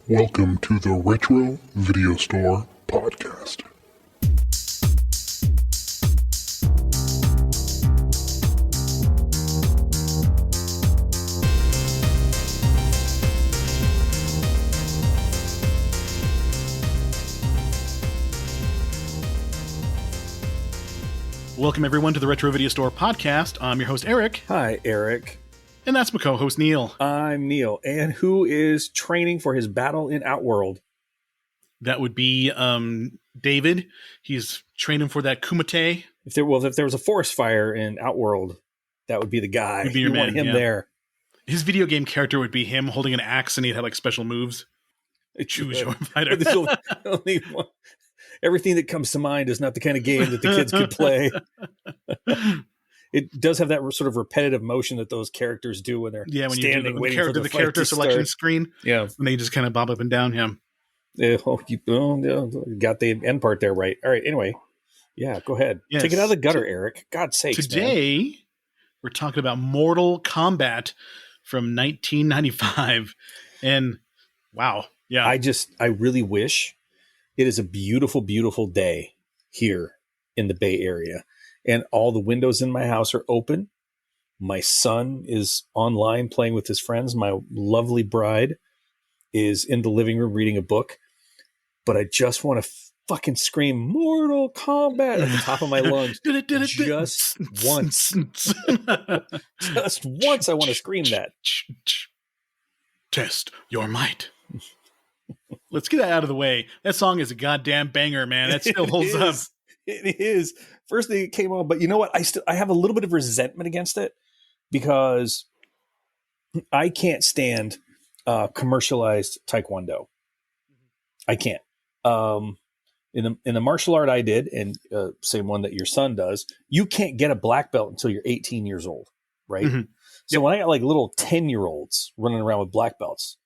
Welcome to the Retro Video Store Podcast. Welcome, everyone, to the Retro Video Store Podcast. I'm your host, Eric. Hi, Eric. And that's my co-host, Neil. I'm Neil. And who is training for his battle in Outworld? That would be David. He's training for that Kumite. If there was a forest fire in Outworld, that would be the guy. Would be your you man, want him there. His video game character would be him holding an axe, and he'd have like special moves. Choose your fighter. There's only one. Everything that comes to mind is not the kind of game that the kids could play. It does have that sort of repetitive motion that those characters do when they're when standing, you waiting for the character selection screen. Yeah, and they just kind of bob up and down. You got the end part there right. All right. Anyway, yeah, go ahead. Yes. Take it out of the gutter, Eric. God's sake. Today, we're talking about Mortal Kombat from 1995, and wow, yeah. I really wish it is a beautiful, beautiful day here in the Bay Area. And all the windows in my house are open. My son is online playing with his friends. My lovely bride is in the living room reading a book. But I just want to fucking scream Mortal Kombat at the top of my lungs. Just once. Just once I want to scream that. Test your might. Let's get that out of the way. That song is a goddamn banger, man. That still holds up. It is. First thing it came on, but you know what? I have a little bit of resentment against it because I can't stand commercialized Taekwondo. I can't. In the martial art I did, and same one that your son does, you can't get a black belt until you're 18 years old, right? Mm-hmm. So when I got like little 10-year-olds running around with black belts,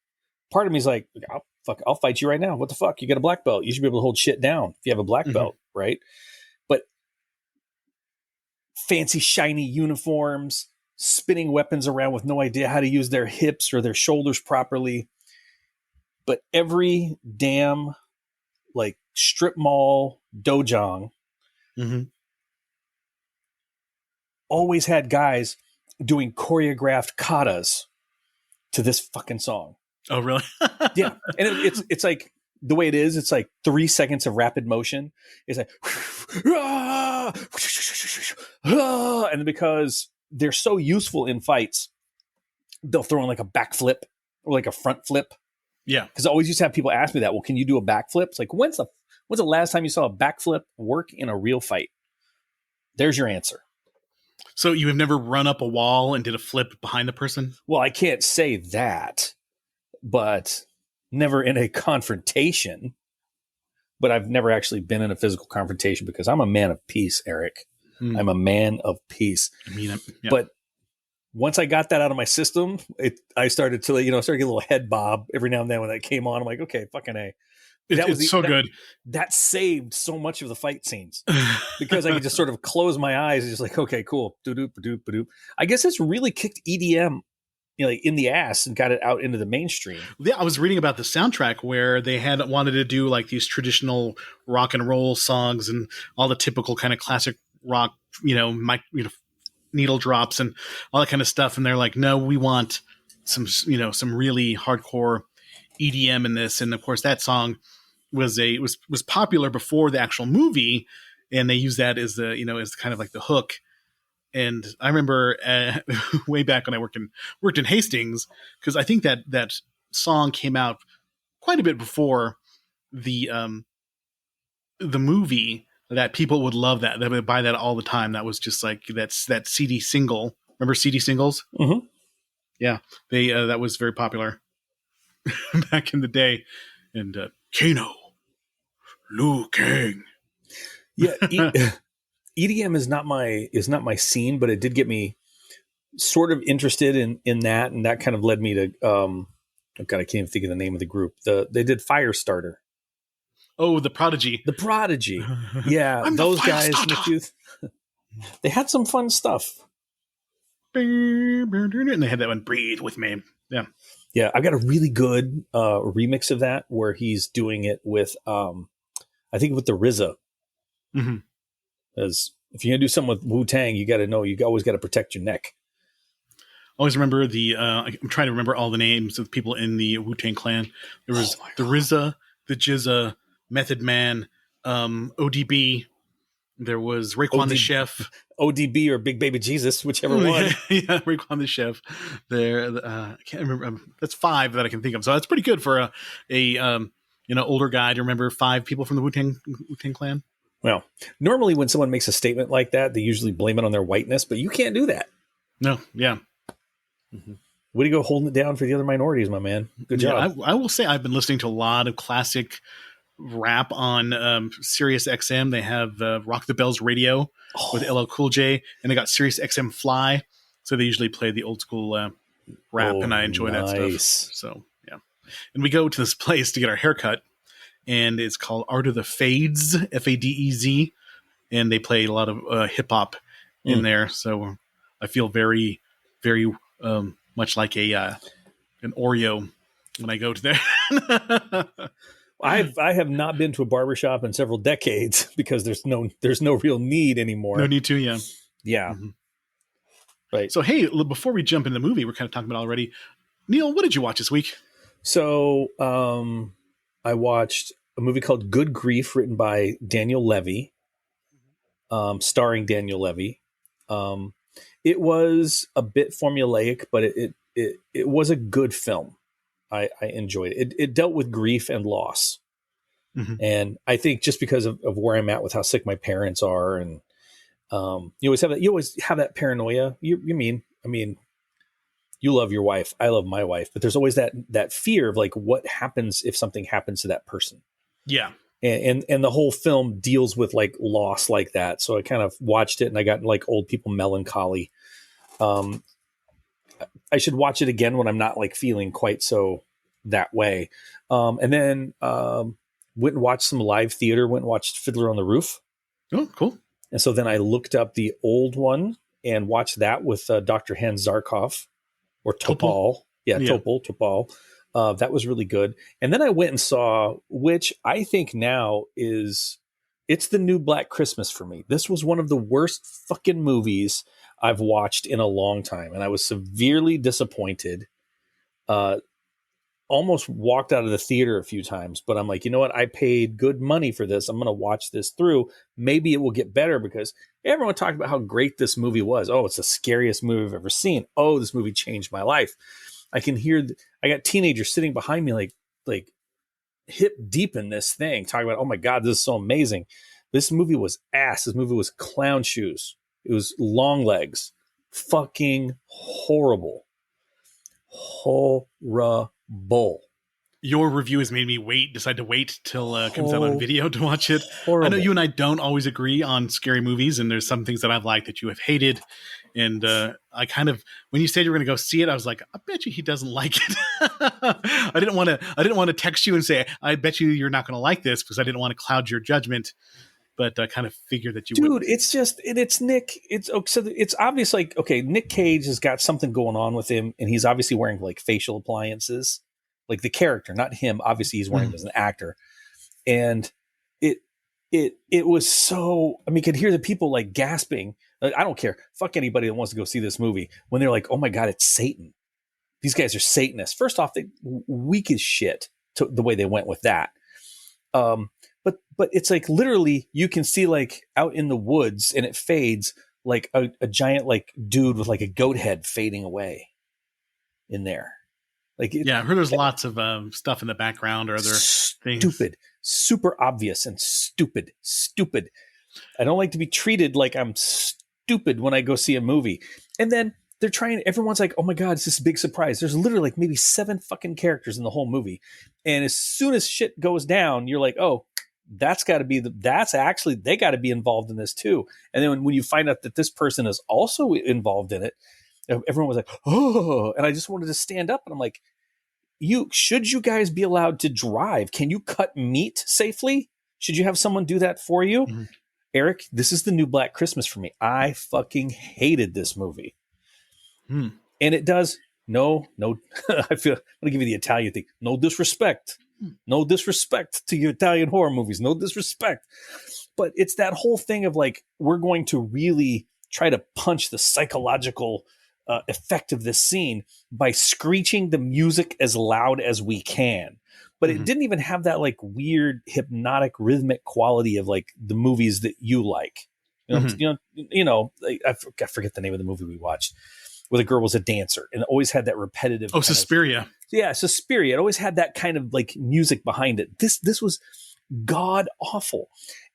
part of me is like, I'll fight you right now. What the fuck? You got a black belt. You should be able to hold shit down if you have a black belt, right? But fancy, shiny uniforms, spinning weapons around with no idea how to use their hips or their shoulders properly. But every damn like strip mall dojang always had guys doing choreographed katas to this fucking song. Oh, really? Yeah. And it's like the way it is, it's like 3 seconds of rapid motion. It's like, and because they're so useful in fights, they'll throw in like a backflip or like a front flip. Yeah. Because I always used to have people ask me that. Well, can you do a backflip? It's like, when's the last time you saw a backflip work in a real fight? There's your answer. So you have never run up a wall and did a flip behind the person? Well, I can't say that, but never in a confrontation. But I've never actually been in a physical confrontation because I'm a man of peace, Eric. I'm a man of peace. Yeah. But once I got that out of my system, I started to get a little head bob every now and then when that came on. I'm like, okay, fucking A. It's so good. That saved so much of the fight scenes because I could just sort of close my eyes and just like, okay, cool. Doop. I guess it's really kicked EDM in the ass and got it out into the mainstream. Yeah, I was reading about the soundtrack where they had wanted to do like these traditional rock and roll songs and all the typical kind of classic rock, needle drops and all that kind of stuff. And they're like, no, we want some really hardcore EDM in this. And of course that song was popular before the actual movie. And they use that as as kind of like the hook. And I remember way back when I worked in Hastings, because I think that song came out quite a bit before the movie. That people would love that. They would buy that all the time. That was just like that CD single. Remember CD singles? Mm-hmm. Yeah, they that was very popular back in the day. And Kano, Liu Kang. Yeah. EDM is not my scene, but it did get me sort of interested in that, and that kind of led me to oh God, I can't even think of the name of the group. They did Firestarter. Oh, the Prodigy. The Prodigy. Yeah, those guys. They had some fun stuff. And they had that one, Breathe With Me. Yeah. Yeah, I've got a really good remix of that where he's doing it with, I think with the RZA. Mm-hmm. Because if you're gonna do something with Wu Tang, you got to know you always got to protect your neck. Always remember I'm trying to remember all the names of the people in the Wu-Tang Clan. There was the RZA, the Jizza, Method Man, ODB. There was Raekwon the Chef. ODB or Big Baby Jesus, whichever one. Yeah, Raekwon the Chef. There, I can't remember. That's 5 that I can think of. So that's pretty good for a older guy to remember 5 people from the Wu-Tang Clan. Well, normally when someone makes a statement like that, they usually blame it on their whiteness, but you can't do that. No, yeah. Mm-hmm. Way to go holding it down for the other minorities, my man. Good job. I will say I've been listening to a lot of classic rap on Sirius XM. They have Rock the Bells Radio with LL Cool J, and they got Sirius XM Fly. So they usually play the old school rap, and I enjoy that stuff. So, yeah. And we go to this place to get our haircut, and it's called Art of the Fades, Fadez, and they play a lot of hip-hop in there. So I feel very, very much like an Oreo when I go to there. I have not been to a barbershop in several decades because there's no real need anymore. No need to, yeah. Yeah. Mm-hmm. Right. So, hey, before we jump into the movie, we're kind of talking about already. Neil, what did you watch this week? So I watched a movie called Good Grief, written by Daniel Levy, starring Daniel Levy. It was a bit formulaic, but it was a good film. I enjoyed it. It dealt with grief and loss. Mm-hmm. And I think just because of where I'm at with how sick my parents are, and you always have that paranoia. I mean, you love your wife, I love my wife, but there's always that fear of like what happens if something happens to that person. Yeah. And the whole film deals with like loss like that. So I kind of watched it and I got like old people melancholy. I should watch it again when I'm not like feeling quite so that way. And then went and watched some live theater, went and watched Fiddler on the Roof. Oh, cool. And so then I looked up the old one and watched that with Dr. Hans Zarkov or Topol. Yeah, Topol. That was really good. And then I went and saw, which I think now it's the new Black Christmas for me. This was one of the worst fucking movies I've watched in a long time. And I was severely disappointed. Almost walked out of the theater a few times, but I'm like, you know what? I paid good money for this. I'm going to watch this through. Maybe it will get better because everyone talked about how great this movie was. Oh, it's the scariest movie I've ever seen. Oh, this movie changed my life. I can hear, I got teenagers sitting behind me, like hip deep in this thing, talking about, oh my God, this is so amazing. This movie was ass. This movie was clown shoes. It was long legs. Fucking horrible. Horrible. Your review has made me decide to wait till it comes out on video to watch it. Horrible. I know you and I don't always agree on scary movies, and there's some things that I've liked that you have hated. And I kind of, when you said you were going to go see it, I was like, I bet you he doesn't like it. I didn't want to text you and say, I bet you're not going to like this, because I didn't want to cloud your judgment. But I kind of figured that you would. Dude, it's Nick. It's obvious, like, okay, Nick Cage has got something going on with him, and he's obviously wearing like facial appliances, like the character, not him. Obviously, he's wearing them as an actor, and it was so. I mean, you could hear the people like gasping. Like, I don't care. Fuck anybody that wants to go see this movie when they're like, "Oh my God, it's Satan." These guys are Satanists. First off, they weak as shit to the way they went with that. But it's like literally you can see like out in the woods and it fades like a giant like dude with like a goat head fading away in there. Like I heard there's lots of stuff in the background or other things. Stupid, super obvious and stupid. I don't like to be treated like I'm stupid when I go see a movie. And then everyone's like, oh my God, it's this big surprise. There's literally like maybe 7 fucking characters in the whole movie. And as soon as shit goes down, you're like, oh, they got to be involved in this too. And then when you find out that this person is also involved in it, everyone was like, oh, and I just wanted to stand up and I'm like, should you guys be allowed to drive? Can you cut meat safely? Should you have someone do that for you? Mm-hmm. Eric, this is the new Black Christmas for me. I fucking hated this movie. And it does no. I feel I'm gonna give you the Italian thing. No disrespect to your Italian horror movies. No disrespect, but it's that whole thing of like we're going to really try to punch the psychological effect of this scene by screeching the music as loud as we can. But it didn't even have that like weird hypnotic rhythmic quality of like the movies that you like. I forget the name of the movie we watched where the girl was a dancer and always had that repetitive. Oh, Suspiria. Suspiria. It always had that kind of like music behind it. This was god awful.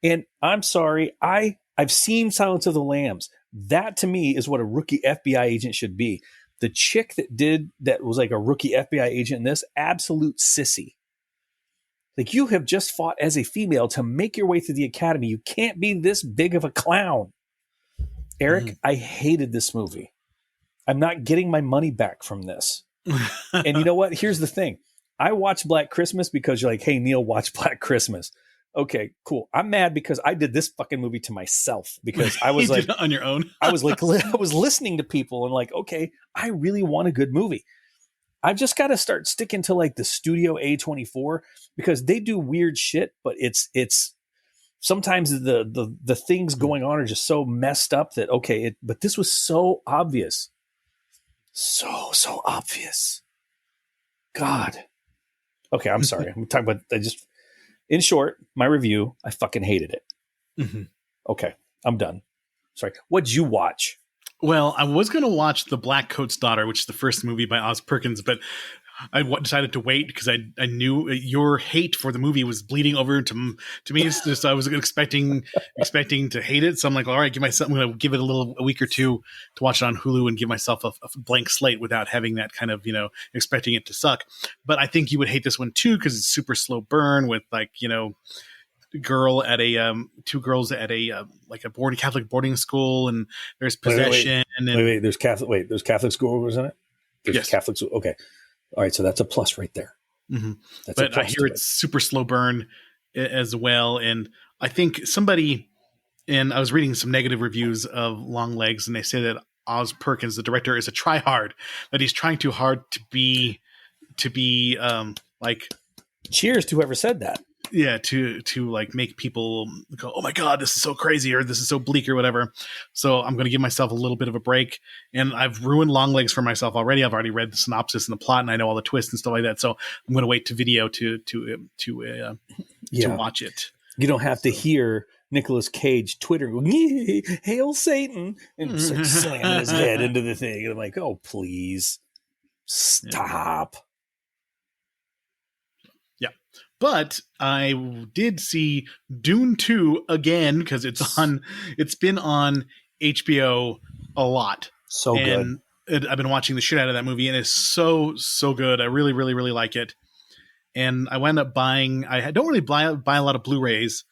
And I'm sorry, I've seen Silence of the Lambs. That to me is what a rookie FBI agent should be. The chick that was like a rookie FBI agent in this, absolute sissy. Like you have just fought as a female to make your way through the academy. You can't be this big of a clown. Eric, I hated this movie. I'm not getting my money back from this. And you know what? Here's the thing. I watched Black Christmas because you're like, hey, Neil, watch Black Christmas. Okay, cool. I'm mad because I did this fucking movie to myself because I was like on your own. I was listening to people and like, okay, I really want a good movie. I've just got to start sticking to like the Studio A24 because they do weird shit, but it's sometimes the things going on are just so messed up that but this was so obvious. So obvious. God. Okay, I'm sorry. I'm talking about in short, my review, I fucking hated it. Mm-hmm. Okay, I'm done. Sorry. What'd you watch? Well, I was going to watch The Black Coat's Daughter, which is the first movie by Oz Perkins, but I decided to wait because I knew your hate for the movie was bleeding over to me. So I was expecting to hate it. So I'm like, all right, I'm going to give it a week or two to watch it on Hulu and give myself a blank slate without having that kind of, expecting it to suck. But I think you would hate this one too because it's super slow burn with like, girl at two girls at a like a Catholic boarding school, and there's possession. Wait, there's Catholic schools in it. There's yes. Catholic. Okay. All right, so that's a plus right there. Mm-hmm. But I hear it's super slow burn as well, and I think and I was reading some negative reviews of Long Legs, and they say that Oz Perkins, the director, is a tryhard, that he's trying too hard to be like. Cheers to whoever said that. Yeah, to like make people go, oh my God, this is so crazy, or this is so bleak, or whatever. So I'm going to give myself a little bit of a break, and I've ruined Long Legs for myself already. I've already read the synopsis and the plot, and I know all the twists and stuff like that. So I'm going to wait to video to watch it. You don't have to hear Nicolas Cage Twitter going, "Hail Satan," and just like slamming his head into the thing. And I'm like, oh, please stop. But I did see Dune 2 again because it's been on HBO a lot. So good. And I've been watching the shit out of that movie, and it's so good. I really, really, really like it. And I wound up buying. I don't really buy a lot of Blu-rays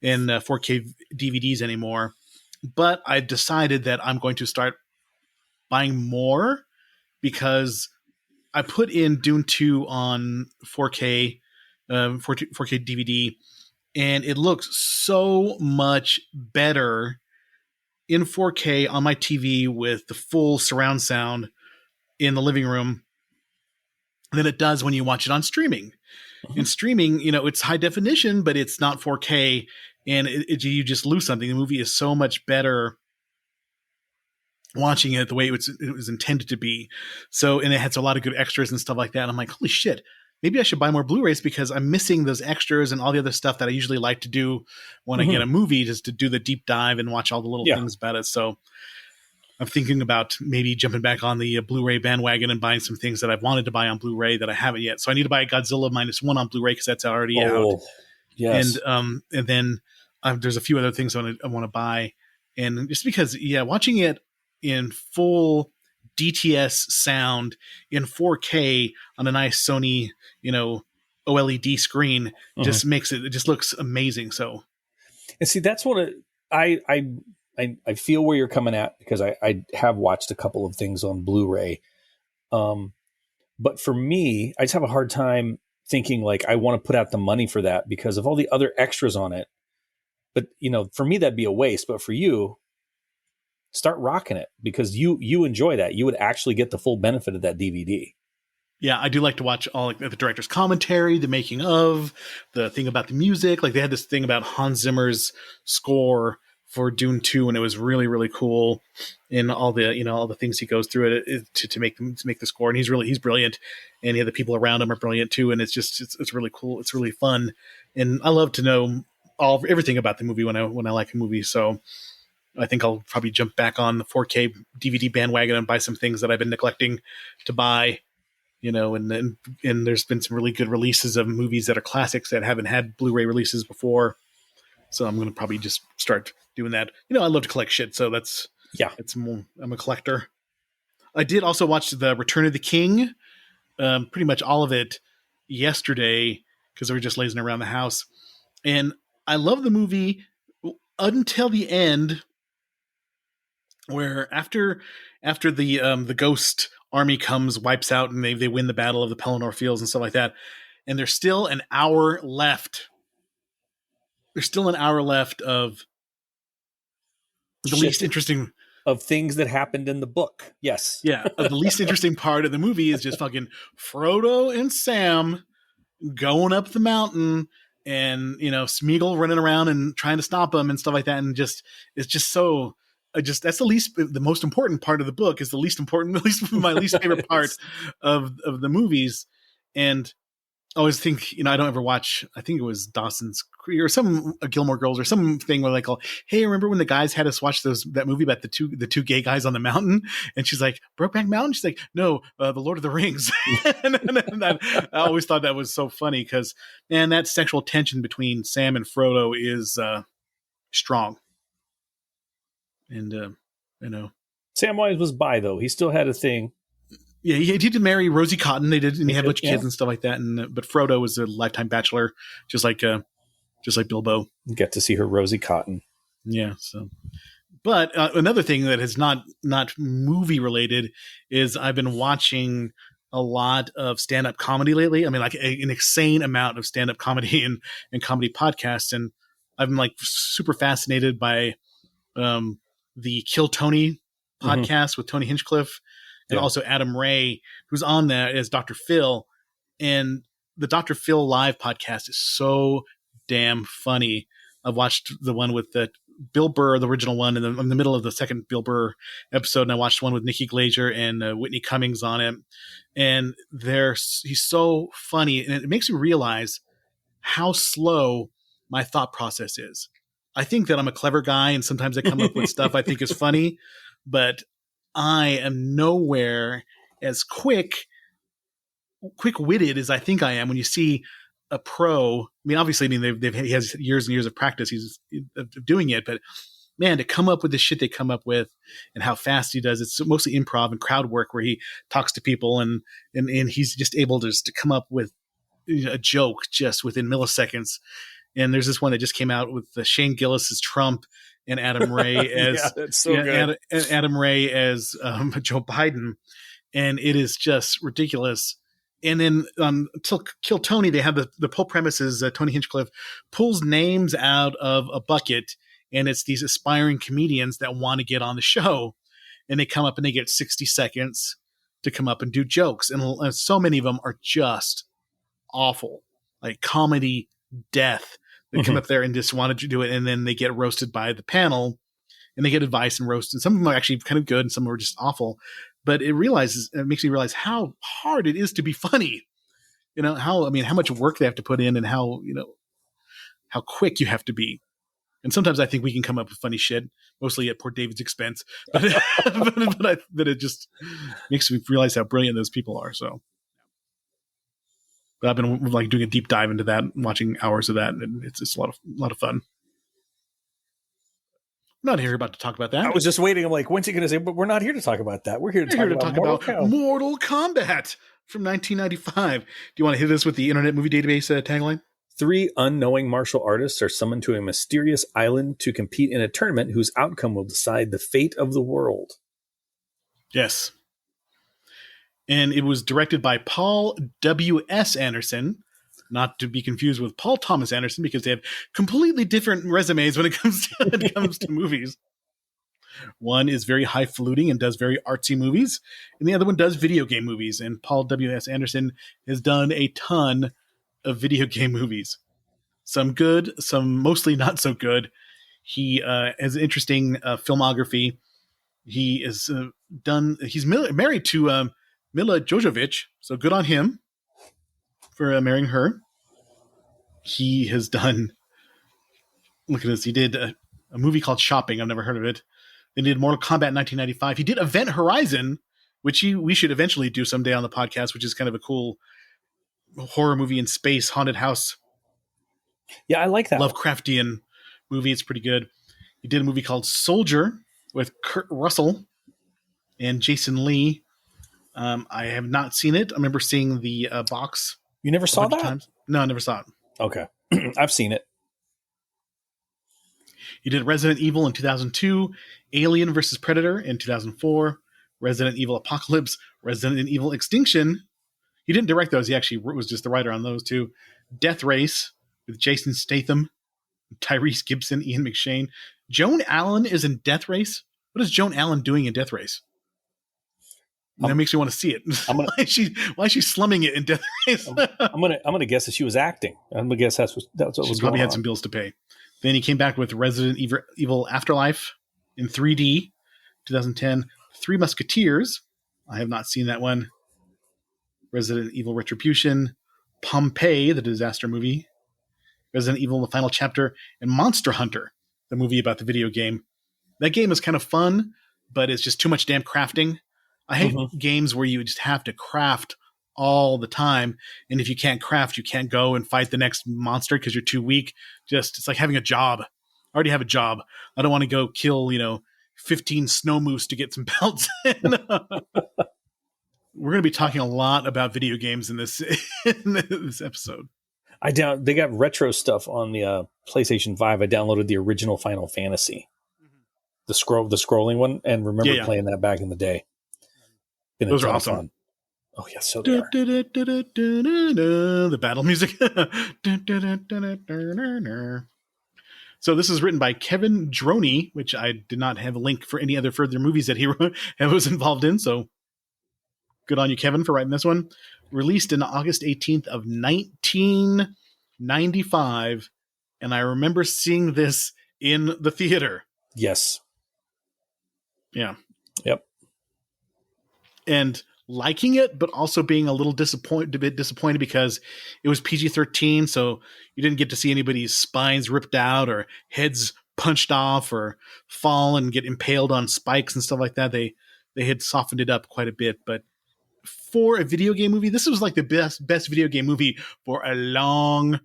and 4K DVDs anymore, but I decided that I'm going to start buying more because I put in Dune 2 on 4K. 4K DVD, and it looks so much better in 4K on my TV with the full surround sound in the living room than it does when you watch it on streaming. In streaming, it's high definition, but it's not 4K, and you just lose something. The movie is so much better watching it the way it was intended to be. So, and it has a lot of good extras and stuff like that. And I'm like, holy shit. Maybe I should buy more Blu-rays because I'm missing those extras and all the other stuff that I usually like to do when I get a movie, just to do the deep dive and watch all the little things about it. So I'm thinking about maybe jumping back on the Blu-ray bandwagon and buying some things that I've wanted to buy on Blu-ray that I haven't yet. So I need to buy Godzilla -1 on Blu-ray because that's already out. Yes. And then there's a few other things I want to buy. And just because, watching it in full DTS sound in 4K on a nice Sony, OLED screen just makes it just looks amazing. So, and see, that's what I feel where you're coming at because I have watched a couple of things on Blu-ray. But for me, I just have a hard time thinking like I want to put out the money for that because of all the other extras on it. But, for me, that'd be a waste. But for you, start rocking it because you enjoy that. You would actually get the full benefit of that DVD. Yeah, I do like to watch all like the director's commentary, the making of, the thing about the music. Like they had this thing about Hans Zimmer's score for Dune 2, and it was really, really cool. In all the all the things he goes through to make the score, and he's brilliant, and the people around him are brilliant too. And it's really cool. It's really fun, and I love to know everything about the movie when I like a movie. So I think I'll probably jump back on the 4K DVD bandwagon and buy some things that I've been neglecting to buy. And there's been some really good releases of movies that are classics that haven't had Blu-ray releases before. So I'm going to probably just start doing that. I love to collect shit. So I'm a collector. I did also watch The Return of the King, pretty much all of it yesterday because we were just lazing around the house. And I love the movie until the end where after the ghost army comes, wipes out, and they win the battle of the Pelennor Fields and stuff like that. And there's still an hour left. There's still an hour left of the least interesting of things that happened in the book. Yes. Yeah. The least interesting part of the movie is just fucking Frodo and Sam going up the mountain and, Smeagol running around and trying to stop them and stuff like that. And it's just so, that's the most important part of the book is the least important, at least my least favorite part of the movies. And I always think, I don't ever watch, I think it was Dawson's Creek or some Gilmore Girls or something where they call, hey, remember when the guys had us watch that movie about the two gay guys on the mountain? And she's like, Brokeback Mountain? She's like, no, The Lord of the Rings. and I always thought that was so funny because, man, that sexual tension between Sam and Frodo is strong. And, Samwise was bi, though. He still had a thing. Yeah, he did marry Rosie Cotton. They did, and he had a bunch of kids and stuff like that. And but Frodo was a lifetime bachelor, just like Bilbo. Get to see her Rosie Cotton. Yeah. So, but another thing that is not movie related is I've been watching a lot of stand up comedy lately. I mean, like an insane amount of stand up comedy and comedy podcasts, and I've been like super fascinated by the Kill Tony podcast with Tony Hinchcliffe. And also Adam Ray, who's on there as Dr. Phil. And the Dr. Phil live podcast is so damn funny. I've watched the one with Bill Burr, the original one, and in the middle of the second Bill Burr episode, and I watched one with Nikki Glazer and Whitney Cummings on it. And he's so funny, and it makes me realize how slow my thought process is. I think that I'm a clever guy, and sometimes I come up with stuff I think is funny, but I am nowhere as quick-witted as I think I am when you see a pro. I mean, obviously, he has years and years of practice of doing it, but man, to come up with the shit they come up with and how fast he does, it's mostly improv and crowd work where he talks to people and he's just able to come up with a joke just within milliseconds. And there's this one that just came out with Shane Gillis's Trump and Adam Ray as that's so good. Adam Ray as Joe Biden, and it is just ridiculous. And then Kill Tony, they have the whole premise is Tony Hinchcliffe pulls names out of a bucket, and it's these aspiring comedians that want to get on the show, and they come up and they get 60 seconds to come up and do jokes, and so many of them are just awful, like comedy death. They come up there and just wanted to do it, and then they get roasted by the panel, and they get advice and roasted. Some of them are actually kind of good, and some are just awful. But it makes me realize how hard it is to be funny. How much work they have to put in, and how quick you have to be. And sometimes I think we can come up with funny shit, mostly at poor David's expense. But but it just makes me realize how brilliant those people are. So. But I've been like doing a deep dive into that, watching hours of that, and it's a lot of fun. I'm not here about to talk about that. I was just waiting. I'm like, when's he going to say? But we're not here to talk about that. We're here to talk about Mortal Kombat from 1995. Do you want to hit us with the Internet Movie Database tagline? 3 unknowing martial artists are summoned to a mysterious island to compete in a tournament whose outcome will decide the fate of the world. Yes. And it was directed by Paul W.S. Anderson, not to be confused with Paul Thomas Anderson, because they have completely different resumes when it comes to movies. One is very highfalutin and does very artsy movies, and the other one does video game movies. And Paul W.S. Anderson has done a ton of video game movies. Some good, some mostly not so good. He has an interesting filmography. He is he's married to Mila Jovovich, so good on him for marrying her. He has done, look at this, he did a movie called Shopping. I've never heard of it. Then he did Mortal Kombat in 1995. He did Event Horizon, which we should eventually do someday on the podcast, which is kind of a cool horror movie in space, haunted house. Yeah, I like that Lovecraftian movie. It's pretty good. He did a movie called Soldier with Kurt Russell and Jason Lee. I have not seen it. I remember seeing the box. You never saw that? Times. No, I never saw it. Okay. I've seen it. He did Resident Evil in 2002, Alien vs. Predator in 2004, Resident Evil Apocalypse, Resident Evil Extinction. He didn't direct those. He actually was just the writer on those two. Death Race with Jason Statham, Tyrese Gibson, Ian McShane. Joan Allen is in Death Race. What is Joan Allen doing in Death Race? That makes me want to see it. Why is she slumming it in Death Race? I'm gonna guess that she was acting. I'm gonna guess that's what she was going probably had on. some bills to pay. Then he came back with Resident Evil Afterlife in 3D, 2010. Three Musketeers. I have not seen that one. Resident Evil Retribution, Pompeii, the disaster movie, Resident Evil: The Final Chapter, and Monster Hunter, the movie about the video game. That game is kind of fun, but it's just too much damn crafting. I hate games where you just have to craft all the time, and if you can't craft, you can't go and fight the next monster because you're too weak. It's like having a job. I already have a job. I don't want to go kill 15 snow moose to get some pelts. We're going to be talking a lot about video games in this episode. They got retro stuff on the PlayStation 5. I downloaded the original Final Fantasy, the scrolling one, and remember playing that back in the day. Those are awesome. Fun. Oh yeah, so they are. The battle music. So this is written by Kevin Droney, which I did not have a link for any other further movies that he was involved in. So good on you, Kevin, for writing this one. Released in August 18th of 1995. And I remember seeing this in the theater. Yes. Yeah. Yep. And liking it, but also being a bit disappointed because it was PG-13, so you didn't get to see anybody's spines ripped out or heads punched off or fall and get impaled on spikes and stuff like that. They had softened it up quite a bit, but for a video game movie, this was like the best video game movie for a long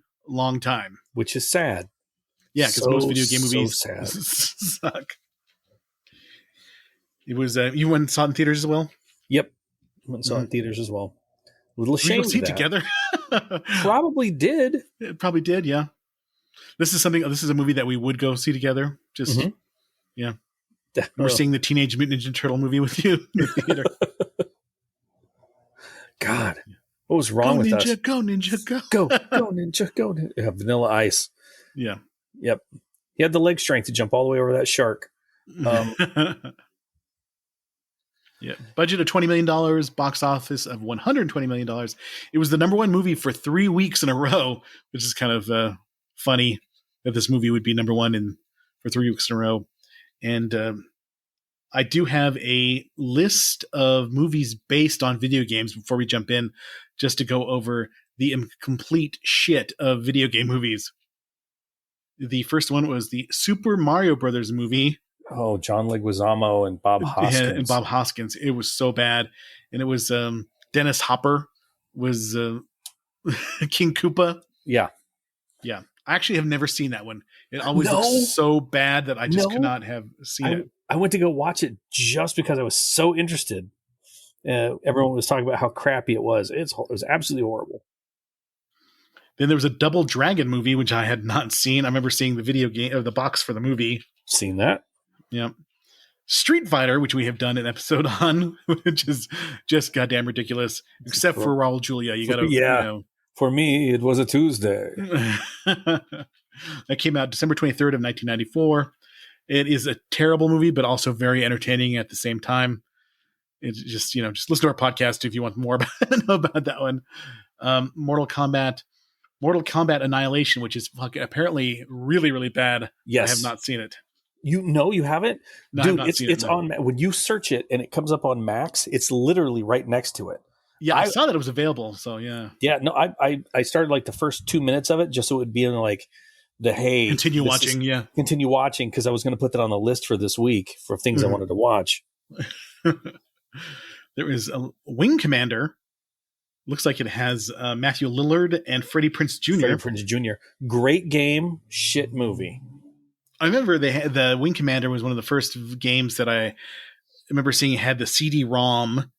time. Which is sad. Yeah, because most video game movies suck. It was you went and saw it in theaters as well? Yep. Went and saw it in theaters as well. A little ashamed of that. Together? Probably did. It probably did, yeah. This is a movie that we would go see together. Just yeah. We're seeing the Teenage Mutant Ninja Turtle movie with you in the theater. God. What was wrong with us? Go Ninja, go. Go Ninja, go Ninja. Yeah, Vanilla Ice. Yeah. Yep. He had the leg strength to jump all the way over that shark. Yeah, budget of $20 million, box office of $120 million. It was the number one movie for 3 weeks in a row, which is kind of funny that this movie would be number one for 3 weeks in a row. And I do have a list of movies based on video games before we jump in, just to go over the incomplete shit of video game movies. The first one was the Super Mario Brothers movie. Oh, John Leguizamo and Bob Hoskins. Yeah, and Bob Hoskins. It was so bad. And it was Dennis Hopper was King Koopa. Yeah. Yeah. I actually have never seen that one. It always looks so bad that I just could not have seen it. I went to go watch it just because I was so interested. Everyone was talking about how crappy it was. It was absolutely horrible. Then there was a Double Dragon movie, which I had not seen. I remember seeing the video game or the box for the movie. Seen that. Yeah. Street Fighter, which we have done an epised on, which is just goddamn ridiculous. Except for Raul Julia. You gotta For me, it was a Tuesday. That came out December 23rd of 1994. It is a terrible movie, but also very entertaining at the same time. It's just, just listen to our podcast if you want more about that one. Mortal Kombat Annihilation, which is apparently really, really bad. Yes. I have not seen it. You haven't? No, dude, it's on, when you search it and it comes up on Max, it's literally right next to it. Yeah, I saw that it was available, so yeah. Yeah, no, I started like the first 2 minutes of it just so it would be in like the continue watching, because I was going to put that on the list for this week for things I wanted to watch. There is a Wing Commander. Looks like it has Matthew Lillard and Freddie Prinze Jr. Great game, shit movie. I remember the Wing Commander was one of the first games that I remember seeing. It had the CD-ROM,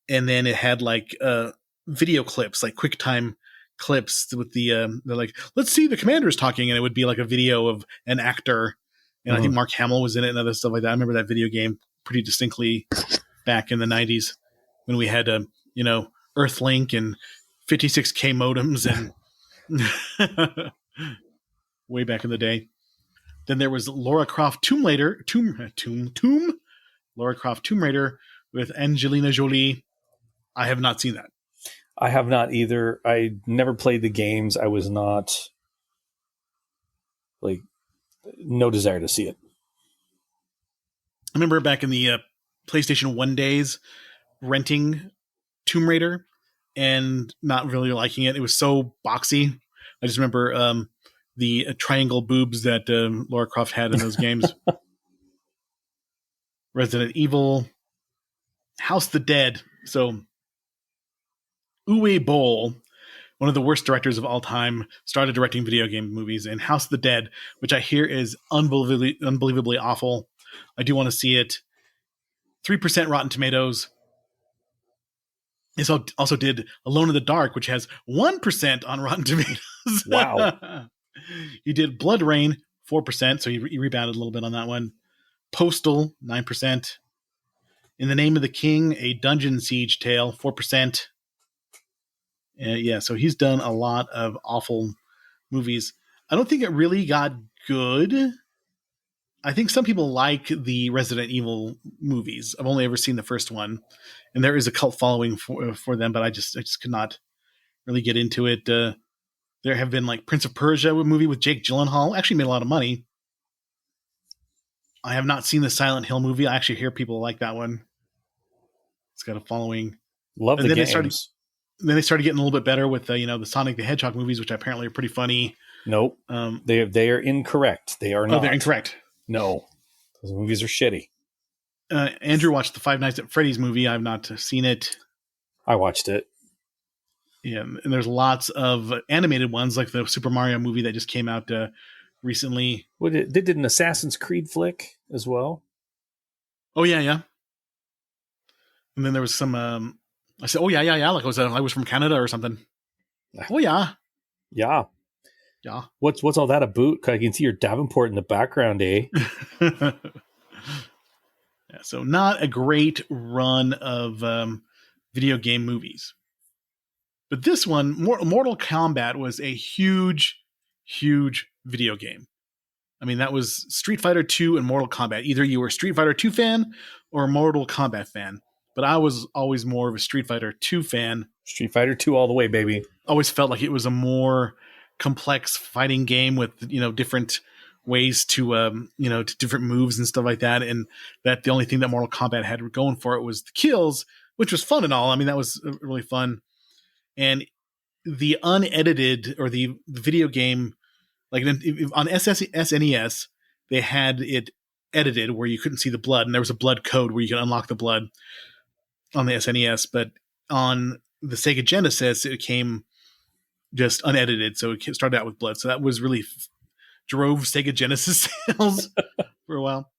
and then it had like video clips, like QuickTime clips with they're like, let's see the commanders talking, and it would be like a video of an actor, and I think Mark Hamill was in it and other stuff like that. I remember that video game pretty distinctly back in the 90s when we had Earthlink and 56K modems and way back in the day. Then there was Lara Croft Tomb Raider with Angelina Jolie. I have not seen that. I have not either. I never played the games. I was not no desire to see it. I remember back in the PlayStation 1 days renting Tomb Raider and not really liking it. It was so boxy. I just remember the triangle boobs that Lara Croft had in those games. Resident Evil, House of the Dead. So Uwe Boll, one of the worst directors of all time, started directing video game movies, and House of the Dead, which I hear is unbelievably awful. I do want to see it. 3% Rotten Tomatoes. It also did Alone in the Dark, which has 1% on Rotten Tomatoes. Wow. He did Blood Rain, 4%, so he rebounded a little bit on that one. Postal, 9%. In the Name of the King, a Dungeon Siege Tale, 4%. So he's done a lot of awful movies. I don't think it really got good. I think some people like the Resident Evil movies. I've only ever seen the first one, and there is a cult following for them, but I just could not really get into it. There have been like Prince of Persia, a movie with Jake Gyllenhaal, actually made a lot of money. I have not seen the Silent Hill movie. I actually hear people like that one. It's got a following. Love the games. Then they started getting a little bit better with the Sonic the Hedgehog movies, which apparently are pretty funny. Nope. They are incorrect. They are not. Oh, they're incorrect. No. Those movies are shitty. Andrew watched the Five Nights at Freddy's movie. I've not seen it. I watched it. Yeah, and there's lots of animated ones, like the Super Mario movie that just came out recently. They did an Assassin's Creed flick as well. Oh yeah. And then there was some. I said, "Oh yeah," like I was from Canada or something. Oh yeah. What's all that about? I can see your Davenport in the background, eh? Yeah, so not a great run of video game movies. But this one, Mortal Kombat, was a huge, huge video game. I mean, that was Street Fighter 2 and Mortal Kombat. Either you were a Street Fighter 2 fan or a Mortal Kombat fan. But I was always more of a Street Fighter 2 fan. Street Fighter 2 all the way, baby. Always felt like it was a more complex fighting game with, different ways to, to different moves and stuff like that. And that the only thing that Mortal Kombat had going for it was the kills, which was fun and all. I mean, that was really fun. And the unedited or the video game, like on SNES, they had it edited where you couldn't see the blood, and there was a blood code where you could unlock the blood on the SNES. But on the Sega Genesis, it came just unedited, so it started out with blood. So that was really drove Sega Genesis sales for a while.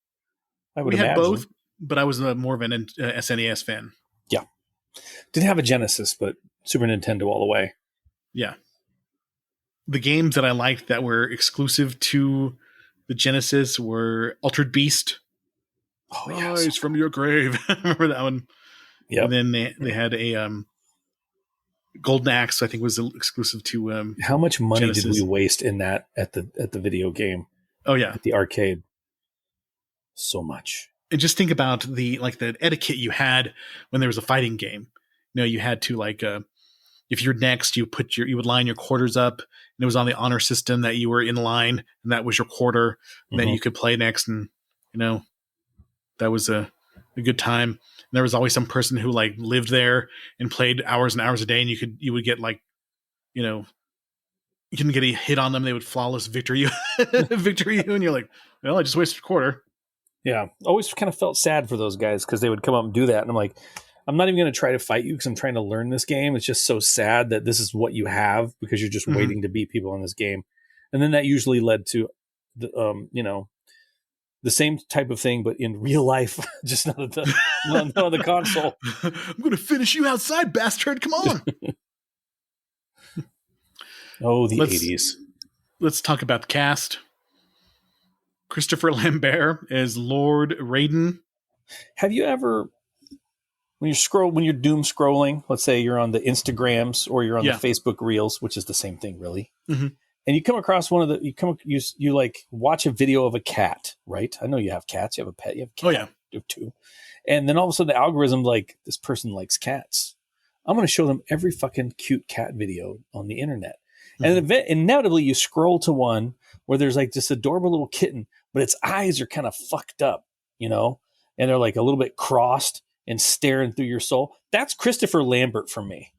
We had both, but I was more of an SNES fan. Yeah, didn't have a Genesis, but Super Nintendo all the way. Yeah. The games that I liked that were exclusive to the Genesis were Altered Beast. Oh, Rise from your grave. Remember that one? Yeah. And then they had a Golden Axe, I think was exclusive to How much money Genesis. did we waste in that at the video game? Oh, yeah. At the arcade. So much. And just think about the etiquette you had when there was a fighting game. You had to if you're next, you would line your quarters up, and it was on the honor system that you were in line, and that was your quarter that you could play next, and that was a good time. And there was always some person who lived there and played hours and hours a day, and you would get you couldn't get a hit on them. They would flawless victory you, and you're like, well, I just wasted a quarter. Yeah, always kind of felt sad for those guys because they would come up and do that, and I'm like, I'm not even going to try to fight you because I'm trying to learn this game. It's just so sad that this is what you have because you're just waiting to beat people in this game. And then that usually led to the same type of thing, but in real life, just not on the console. I'm going to finish you outside, bastard. Come on. Oh, the 80s. Let's talk about the cast. Christopher Lambert as Lord Raiden. Have you ever... when you're doom scrolling, let's say you're on the Instagrams or you're on the Facebook Reels, which is the same thing, really, and you come across you watch a video of a cat, right? I know you have cats. You have a pet. You have a cat. Oh yeah, you have two, and then all of a sudden the algorithm this person likes cats. I'm going to show them every fucking cute cat video on the internet, and inevitably you scroll to one where there's this adorable little kitten, but its eyes are kind of fucked up, and they're a little bit crossed and staring through your soul. That's Christopher Lambert for me.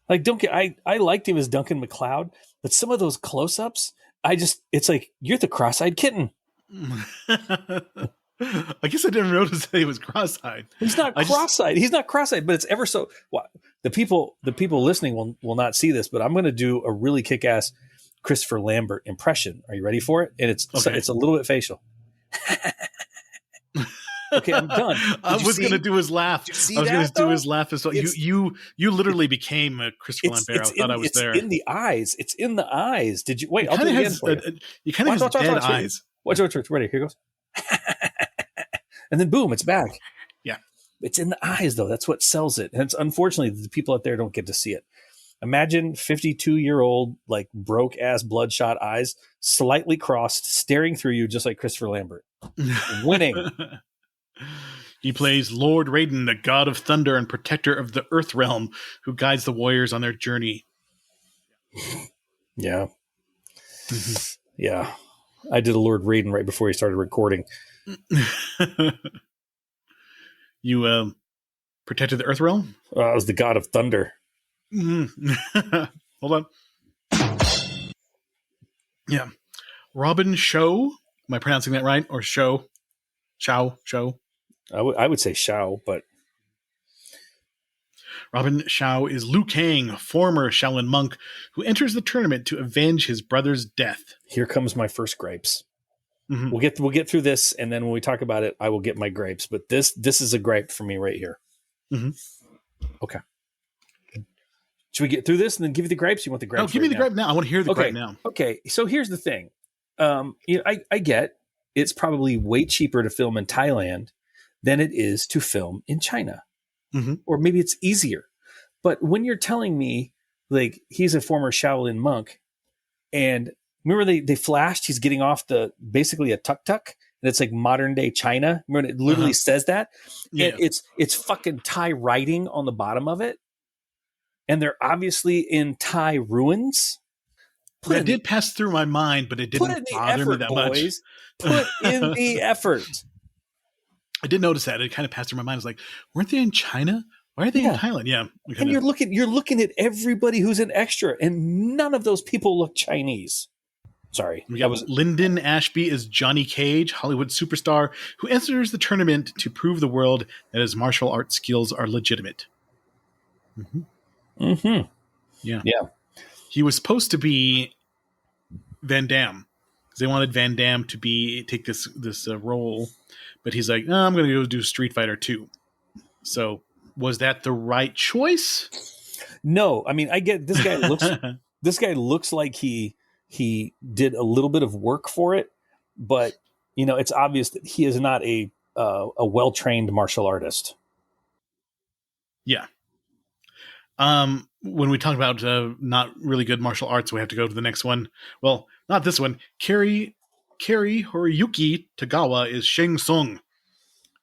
I liked him as Duncan MacLeod, but some of those close-ups, it's like, you're the cross-eyed kitten. I guess I didn't notice that he was cross-eyed. He's not cross-eyed. He's not cross-eyed, but it's ever so... Well, the people listening will not see this, but I'm going to do a really kick-ass Christopher Lambert impression. Are you ready for it? And it's a little bit facial. Okay, I'm done. I was going to do his laugh. I was going to do his laugh as well. You literally became a Christopher Lambert. I thought I was there. It's in the eyes. It's in the eyes. Did you wait? I'll do it again for you. You kind of have dead eyes. Watch. Ready? Here goes. And then boom, it's back. Yeah, it's in the eyes though. That's what sells it. And it's unfortunately the people out there don't get to see it. Imagine 52-year-old broke ass bloodshot eyes, slightly crossed, staring through you just like Christopher Lambert, winning. He plays Lord Raiden, the god of thunder and protector of the Earth realm, who guides the warriors on their journey. Yeah. Yeah. I did a Lord Raiden right before he started recording. You protected the Earth realm? I was the god of thunder. Hold on. Yeah. Robin Shou. Am I pronouncing that right? Or Shou? Shou? I would say Shao, but... Robin Shou is Liu Kang, former Shaolin monk, who enters the tournament to avenge his brother's death. Here comes my first gripes. We'll get through this, and then when we talk about it, I will get my gripes. But this is a gripe for me right here. Okay. Should we get through this and then give you the gripes? You want the gripes? No, give me the gripe now. I want to hear the gripe now. Okay. So here's the thing. I get it's probably way cheaper to film in Thailand than it is to film in China. Or maybe it's easier. But when you're telling me he's a former Shaolin monk, and remember they flashed, he's getting off basically a tuk-tuk, and it's modern day China. Remember it literally says that? Yeah. And it's fucking Thai writing on the bottom of it. And they're obviously in Thai ruins. That did pass through my mind, but it didn't bother me that much. Put in the effort. I did notice that. It kind of passed through my mind. I was like, weren't they in China? Why are they in Thailand? Yeah. And you're looking at everybody who's an extra, and none of those people look Chinese. Sorry. We got Lyndon Ashby is Johnny Cage, Hollywood superstar, who enters the tournament to prove the world that his martial arts skills are legitimate. Yeah. He was supposed to be Van Damme, because they wanted Van Damme to take this role, but he's like, no, I'm going to go do Street Fighter 2. So was that the right choice? No, I mean, I get this guy looks. This guy looks like he did a little bit of work for it, but it's obvious that he is not a well-trained martial artist. Yeah. When we talk about not really good martial arts, we have to go to the next one. Well, not this one. Kerry Kari Horiyuki Tagawa is Shang Tsung,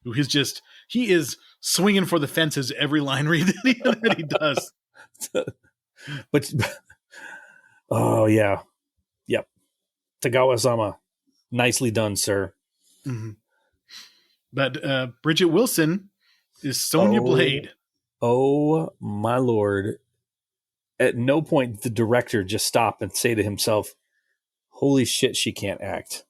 who he is swinging for the fences every line read that he does. But oh yeah, yep. Tagawa-sama, nicely done, sir. Mm-hmm. But Bridget Wilson is Sonya Blade. Oh my lord! At no point did the director just stop and say to himself, "Holy shit, she can't act."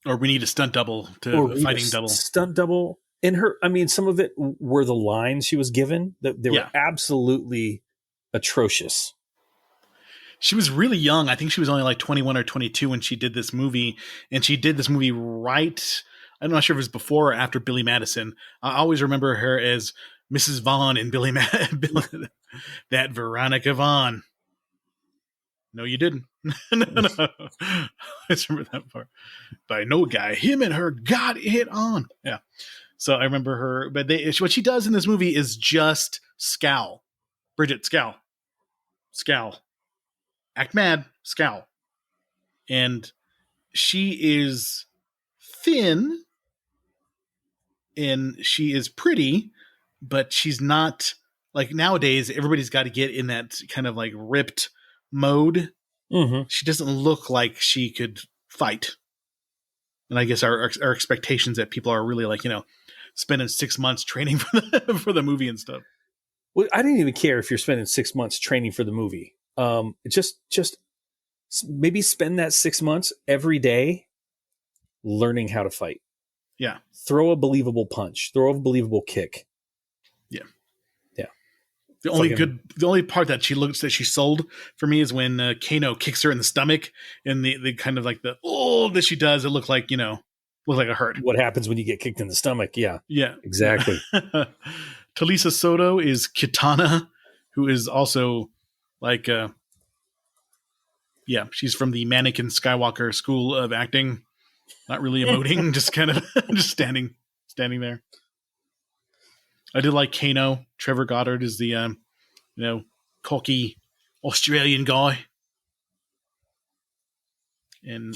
Or we need a stunt double to fighting double. Stunt double. In her, I mean, some of it were the lines she was given that they were absolutely atrocious. She was really young. I think she was only like 21 or 22 when she did this movie. And she did this movie right. I'm not sure if it was before or after Billy Madison. I always remember her as Mrs. Vaughn in that Veronica Vaughn. No, you didn't. No. I just remember that part. But I know a guy, him and her got it on. Yeah. So I remember her. But what she does in this movie is just scowl. Bridget, scowl. Scowl. Act mad, scowl. And she is thin and she is pretty, but she's not like nowadays. Everybody's got to get in that kind of like ripped mode. Mm-hmm. She doesn't look like she could fight. And I guess our expectations that people are really like, spending 6 months training for the movie and stuff. Well, I didn't even care if you're spending 6 months training for the movie. Just maybe spend that 6 months every day learning how to fight. Yeah. Throw a believable punch. Throw a believable kick. Yeah. Yeah. The only part that she sold for me is when Kano kicks her in the stomach and the kind of like that she does. It looked like, looked like it hurt. What happens when you get kicked in the stomach? Yeah. Yeah. Exactly. Talisa Soto is Kitana, who is also like, she's from the Mannequin Skywalker School of Acting. Not really emoting, just kind of just standing there. I did like Kano. Trevor Goddard is the, cocky Australian guy. And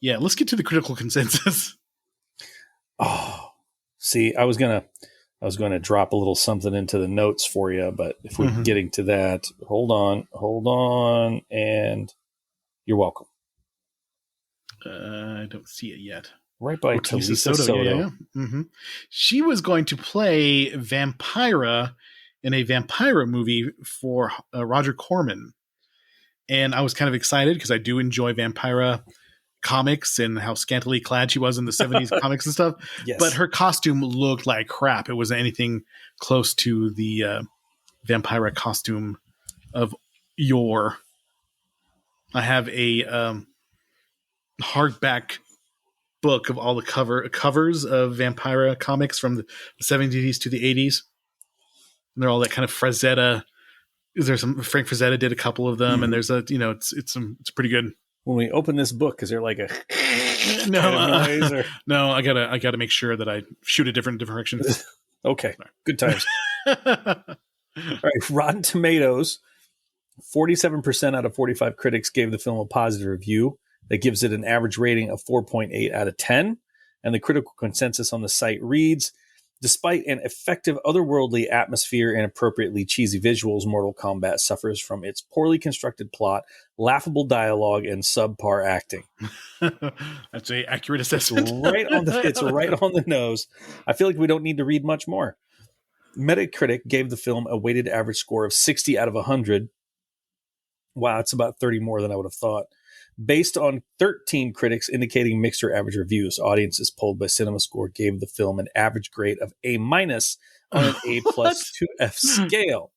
let's get to the critical consensus. Oh, see, I was gonna drop a little something into the notes for you, but if we're getting to that, hold on, and you're welcome. I don't see it yet. Right by Talisa Soto. Yeah. Mm-hmm. She was going to play Vampira in a Vampira movie for Roger Corman. And I was kind of excited because I do enjoy Vampira comics and how scantily clad she was in the 70s comics and stuff. Yes. But her costume looked like crap. It wasn't anything close to the Vampira costume of yore. I have a hardback book of all the covers of Vampira comics from the 70s to the 80s. And they're all that kind of Frazetta. There's some Frank Frazetta did a couple of them, and there's it's pretty good. When we open this book, is there like a noise? Or? No, I gotta make sure that I shoot a different direction. Okay, good times. All right, Rotten Tomatoes, 47% out of 45 critics gave the film a positive review. That gives it an average rating of 4.8 out of 10. And the critical consensus on the site reads, despite an effective otherworldly atmosphere and appropriately cheesy visuals, Mortal Kombat suffers from its poorly constructed plot, laughable dialogue, and subpar acting. That's an accurate assessment. It's right on the nose. I feel like we don't need to read much more. Metacritic gave the film a weighted average score of 60 out of 100. Wow, it's about 30 more than I would have thought. Based on 13 critics indicating mixed or average reviews, audiences polled by CinemaScore gave the film an average grade of A- on an A+ to F scale.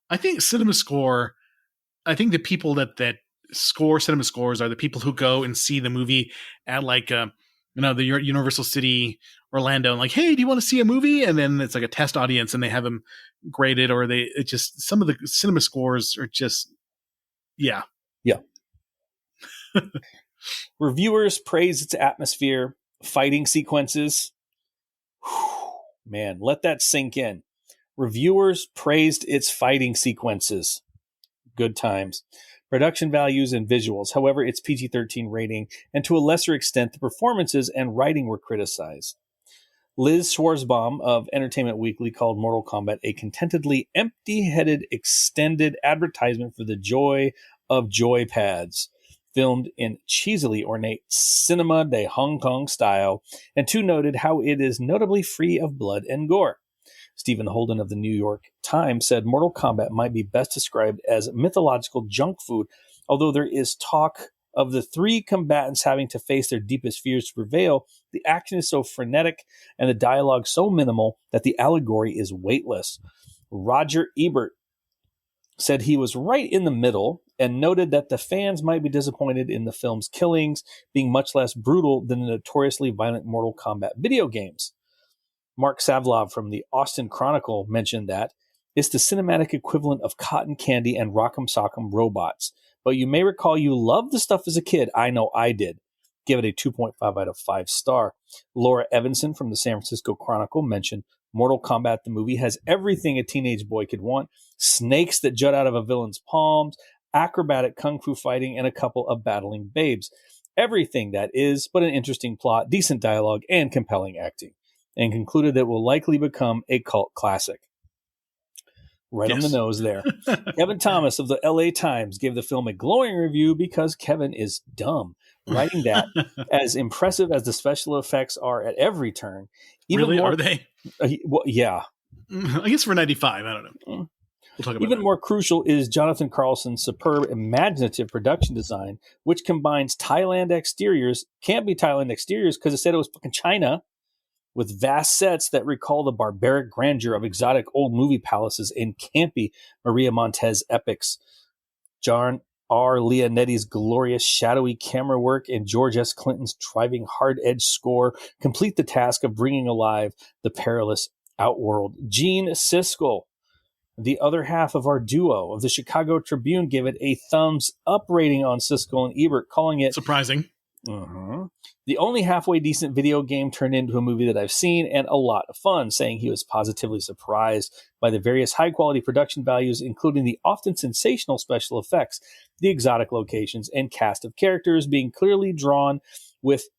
I think CinemaScore, the people that score CinemaScores are the people who go and see the movie at like, the Universal City Orlando and like, hey, do you want to see a movie? And then it's like a test audience and they have them graded, or some of the CinemaScores are just, yeah. Yeah. Reviewers praise its atmosphere, fighting sequences. Whew, man, let that sink in. Reviewers praised its fighting sequences. Good times. production values, and visuals. However, its PG-13 rating and to a lesser extent the performances and writing were criticized. Liz Schwarzbaum of Entertainment Weekly called Mortal Kombat a contentedly empty-headed extended advertisement for the joy of joy pads, filmed in cheesily ornate cinema de Hong Kong style, and too noted how it is notably free of blood and gore. Stephen Holden of the New York Times said Mortal Kombat might be best described as mythological junk food, although there is talk of the three combatants having to face their deepest fears to prevail. The action is so frenetic and the dialogue so minimal that the allegory is weightless. Roger Ebert said he was right in the middle and noted that the fans might be disappointed in the film's killings being much less brutal than the notoriously violent Mortal Kombat video games. Mark Savlov from the Austin Chronicle mentioned that it's the cinematic equivalent of cotton candy and rock'em sock'em robots. But you may recall you loved the stuff as a kid. I know I did. Give it a 2.5 out of 5 star. Laura Evanson from the San Francisco Chronicle mentioned Mortal Kombat the movie has everything a teenage boy could want. Snakes that jut out of a villain's palms, acrobatic kung fu fighting, and a couple of battling babes. Everything that is, but an interesting plot, decent dialogue, and compelling acting. And concluded that it will likely become a cult classic. Right on the nose there. Kevin Thomas of the LA Times gave the film a glowing review because Kevin is dumb, writing that as impressive as the special effects are at every turn. Are they? Well, yeah. I guess for 95, I don't know. We'll talk about Even that. more crucial is Jonathan Carlson's superb, imaginative production design, which combines Thailand exteriors. Can't be Thailand exteriors because it said it was fucking China, with vast sets that recall the barbaric grandeur of exotic old movie palaces in campy Maria Montez epics. John R. Leonetti's glorious shadowy camera work and George S. Clinton's driving hard-edged score complete the task of bringing alive the perilous outworld. Gene Siskel, the other half of our duo of the Chicago Tribune, gave it a thumbs-up rating on Siskel and Ebert, calling it surprising. The only halfway decent video game turned into a movie that I've seen, and a lot of fun, saying he was positively surprised by the various high-quality production values, including the often sensational special effects, the exotic locations, and cast of characters being clearly drawn with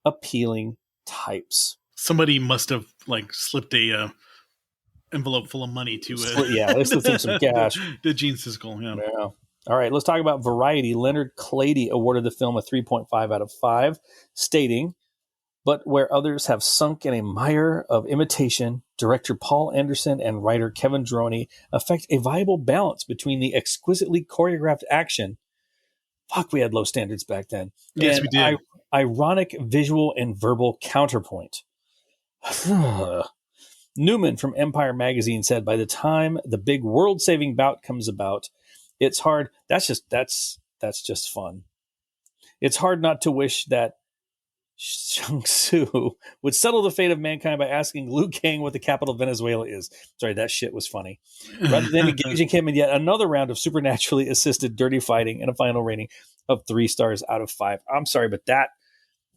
appealing types. Somebody must have slipped a envelope full of money to they slipped him some cash. To Gene Siskel, Yeah. All right, let's talk about Variety. Leonard Clady awarded the film a 3.5 out of 5, stating, but where others have sunk in a mire of imitation, director Paul Anderson and writer Kevin Droney affect a viable balance between the exquisitely choreographed action. Fuck, we had low standards back then. Yes, and we did. Ironic visual and verbal counterpoint. Newman from Empire Magazine said, by the time the big world-saving bout comes about, it's hard. That's just fun. It's hard not to wish that Shang Tsung would settle the fate of mankind by asking Liu Kang what the capital of Venezuela is. Sorry, that shit was funny. Rather than engaging him in yet another round of supernaturally assisted dirty fighting and a final rating of 3 stars out of 5. I'm sorry, but that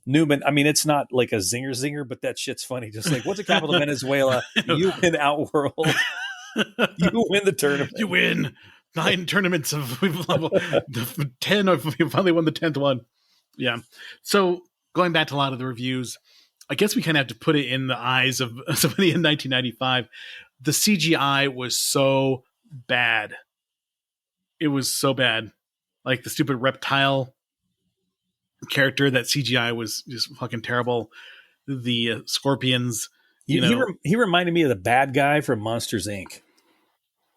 Newman, I mean, it's not like a zinger, but that shit's funny. Just like, what's the capital of Venezuela? You win Outworld. You win the tournament. You win 9 tournaments of 10. We finally won the 10th one. Yeah. So going back to a lot of the reviews, I guess we kind of have to put it in the eyes of somebody in 1995. The CGI was so bad. It was so bad. Like the stupid reptile character, that CGI was just fucking terrible. The scorpions, he reminded me of the bad guy from Monsters Inc.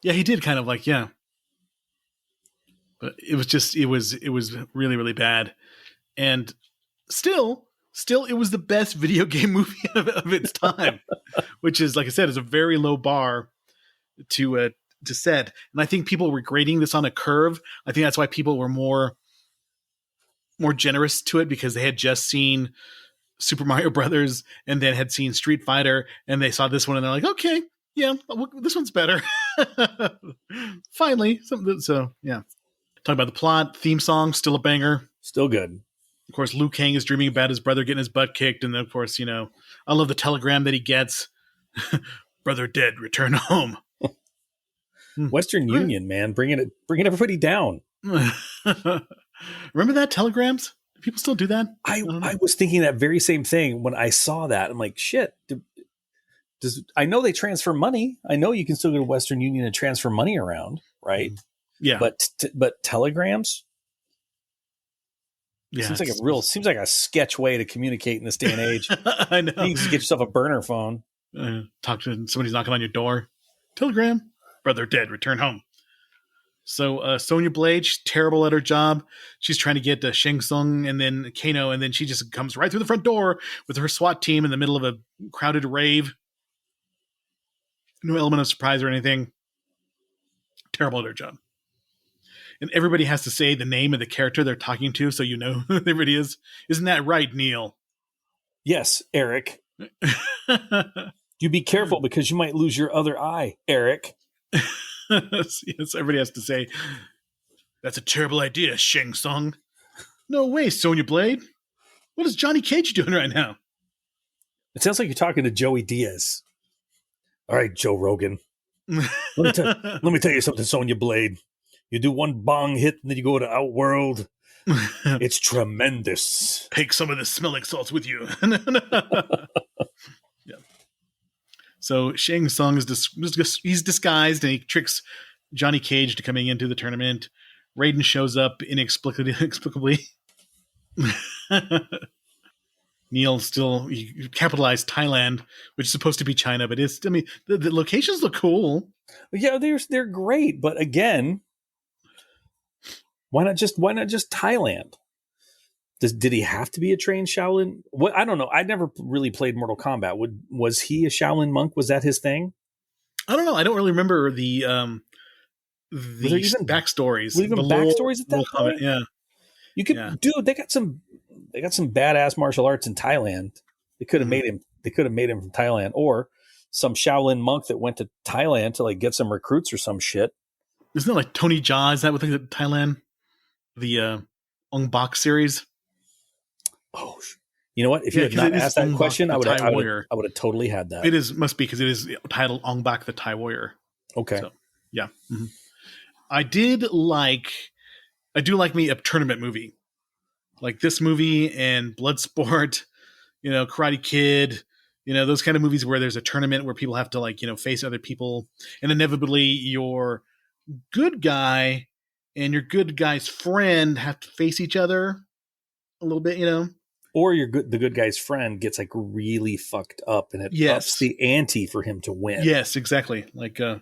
Yeah, he did kind of but it was really, really bad. And still it was the best video game movie of its time, which is, like I said, is a very low bar to set. And I think people were grading this on a curve. I think that's why people were more generous to it, because they had just seen Super Mario Brothers and then had seen Street Fighter, and they saw this one and they're like, okay, yeah, this one's better. Finally. So yeah. Talk about the plot, theme song, still a banger. Still good. Of course, Liu Kang is dreaming about his brother getting his butt kicked. And then, of course, I love the telegram that he gets. Brother dead, return home. Western Union, man, bringing everybody down. Remember that telegrams? Do people still do that? I was thinking that very same thing when I saw that. I'm like, shit. I know they transfer money. I know you can still go to Western Union and transfer money around, right? Yeah, But telegrams yeah. seems like a sketch way to communicate in this day and age. I know. You can just get yourself a burner phone. Talk to somebody's knocking on your door. Telegram, brother dead. Return home. So Sonya Blade, she's terrible at her job. She's trying to get Shang Tsung and then Kano, and then she just comes right through the front door with her SWAT team in the middle of a crowded rave. No element of surprise or anything. Terrible at her job. And everybody has to say the name of the character they're talking to, so you know who everybody is. Isn't that right, Neil? Yes, Eric. You be careful because you might lose your other eye, Eric. Yes, everybody has to say, that's a terrible idea, Shang Tsung. No way, Sonya Blade. What is Johnny Cage doing right now? It sounds like you're talking to Joey Diaz. All right, Joe Rogan. Let me tell you something, Sonya Blade. You do one bong hit and then you go to Outworld. It's tremendous. Take some of the smelling salts with you. Yeah. So Shang Tsung he's disguised and he tricks Johnny Cage to coming into the tournament. Raiden shows up inexplicably. Neil still capitalized Thailand, which is supposed to be China, but the locations look cool. Yeah, they're great, but again, why not just Thailand? Did he have to be a trained Shaolin? What, I don't know. I never really played Mortal Kombat. Was he a Shaolin monk? Was that his thing? I don't know. I don't really remember the backstories. Even backstories at that point? Yeah, you could, dude. They got some badass martial arts in Thailand. They could have made him. They could have made him from Thailand, or some Shaolin monk that went to Thailand to like get some recruits or some shit. Isn't that like Tony Jaa? Is that what they Thailand? The Ong Bak series. Oh, you know what? If you had not asked that question, I would have totally had that. Must be because it is titled Ong Bak the Thai Warrior. Okay. So, yeah. Mm-hmm. I do like me a tournament movie. Like this movie and Bloodsport, Karate Kid, those kind of movies where there's a tournament where people have to face other people, and inevitably your good guy and your good guy's friend have to face each other a little bit, Or the good guy's friend gets like really fucked up, and it ups the ante for him to win. Yes, exactly. Like in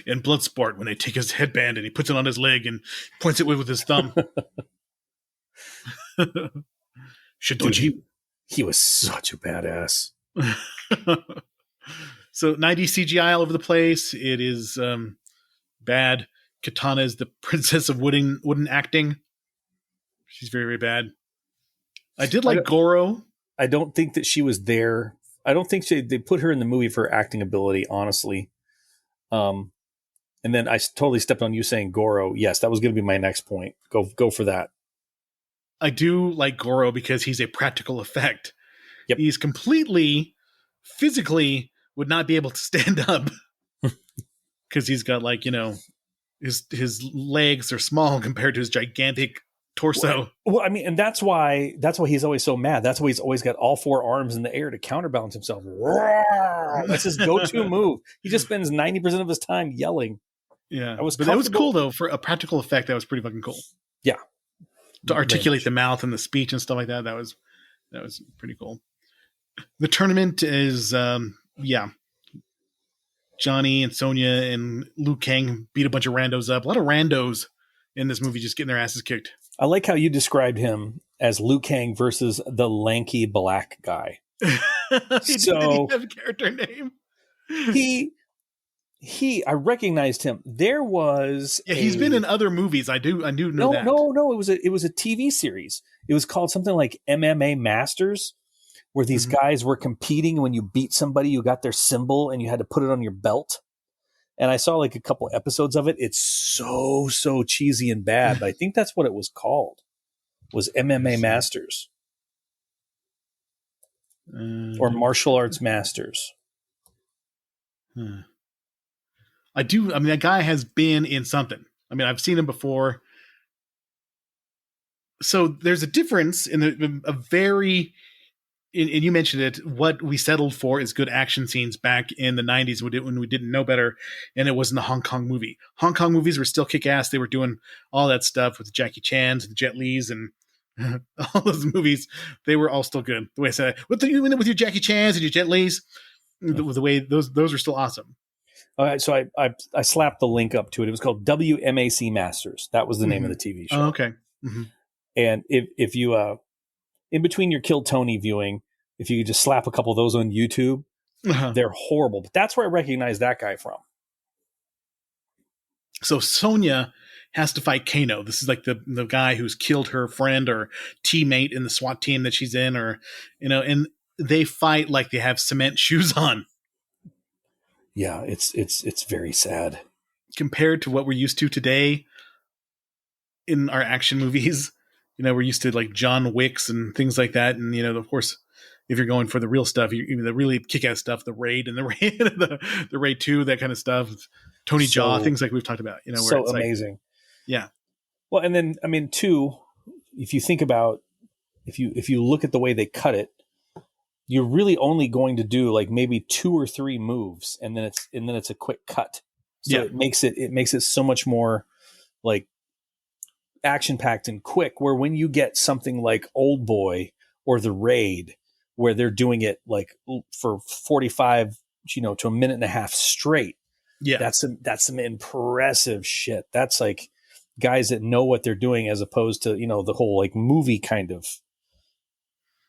Bloodsport, when they take his headband and he puts it on his leg and points it with his thumb. Dude, he was such a badass. So 90s CGI all over the place. It is bad. Katana is the princess of wooden acting. She's very, very bad. I did like Goro. I don't think that she was there. I don't think they put her in the movie for her acting ability, honestly. And then I totally stepped on you saying Goro. Yes, that was going to be my next point. Go for that. I do like Goro because he's a practical effect. Yep. He's completely, physically, would not be able to stand up because he's got his legs are small compared to his gigantic torso. Well, I mean, and that's why he's always so mad. That's why he's always got all four arms in the air to counterbalance himself. That's his go-to move. He just spends 90% of his time yelling. Yeah, but that was cool though for a practical effect. That was pretty fucking cool. Yeah, to articulate the mouth and the speech and stuff like that. That was pretty cool. The tournament is Johnny and Sonya and Liu Kang beat a bunch of randos up. A lot of randos in this movie just getting their asses kicked. I like how you described him as Liu Kang versus the lanky black guy. Did he have a character name? I recognized him. There was he's been in other movies. I do know that. No, it was a TV series. It was called something like MMA Masters, where these guys were competing. When you beat somebody, you got their symbol and you had to put it on your belt. And I saw like a couple episodes of it. It's so cheesy and bad, but I think that's what it was called. Was MMA Masters or Martial Arts Masters. I mean, that guy has been in something. I mean, I've seen them before. So there's a difference in a very, and you mentioned it, what we settled for is good action scenes back in the 90s when we didn't know better, and it wasn't a Hong Kong movie. Hong Kong movies were still kick-ass. They were doing all that stuff with Jackie Chan's and Jet Li's and all those movies. They were all still good. The way I said it. With your Jackie Chan's and your Jet Li's, the way those were still awesome. All right, so I slapped the link up to it. It was called WMAC Masters. That was the name of the TV show. Oh, okay. Mm-hmm. And if you in between your Kill Tony viewing, if you could just slap a couple of those on YouTube, they're horrible. But that's where I recognize that guy from. So Sonya has to fight Kano. This is like the guy who's killed her friend or teammate in the SWAT team that she's in, or and they fight like they have cement shoes on. Yeah, it's very sad compared to what we're used to today in our action movies. We're used to like John Wicks and things like that, and of course, if you're going for the real stuff, the really kick-ass stuff, the Raid and the Raid, the Raid 2, that kind of stuff, Tony Jaa, things like we've talked about. Where so it's amazing. Like, yeah. Well, and then I mean, too, if you think about if you look at the way they cut it, you're really only going to do like maybe 2 or 3 moves, and then it's a quick cut. So it makes it so much more like action packed and quick. Where when you get something like Old Boy or The Raid, where they're doing it like for 45, to a minute and a half straight. Yeah, that's some impressive shit. That's like guys that know what they're doing, as opposed to the whole like movie kind of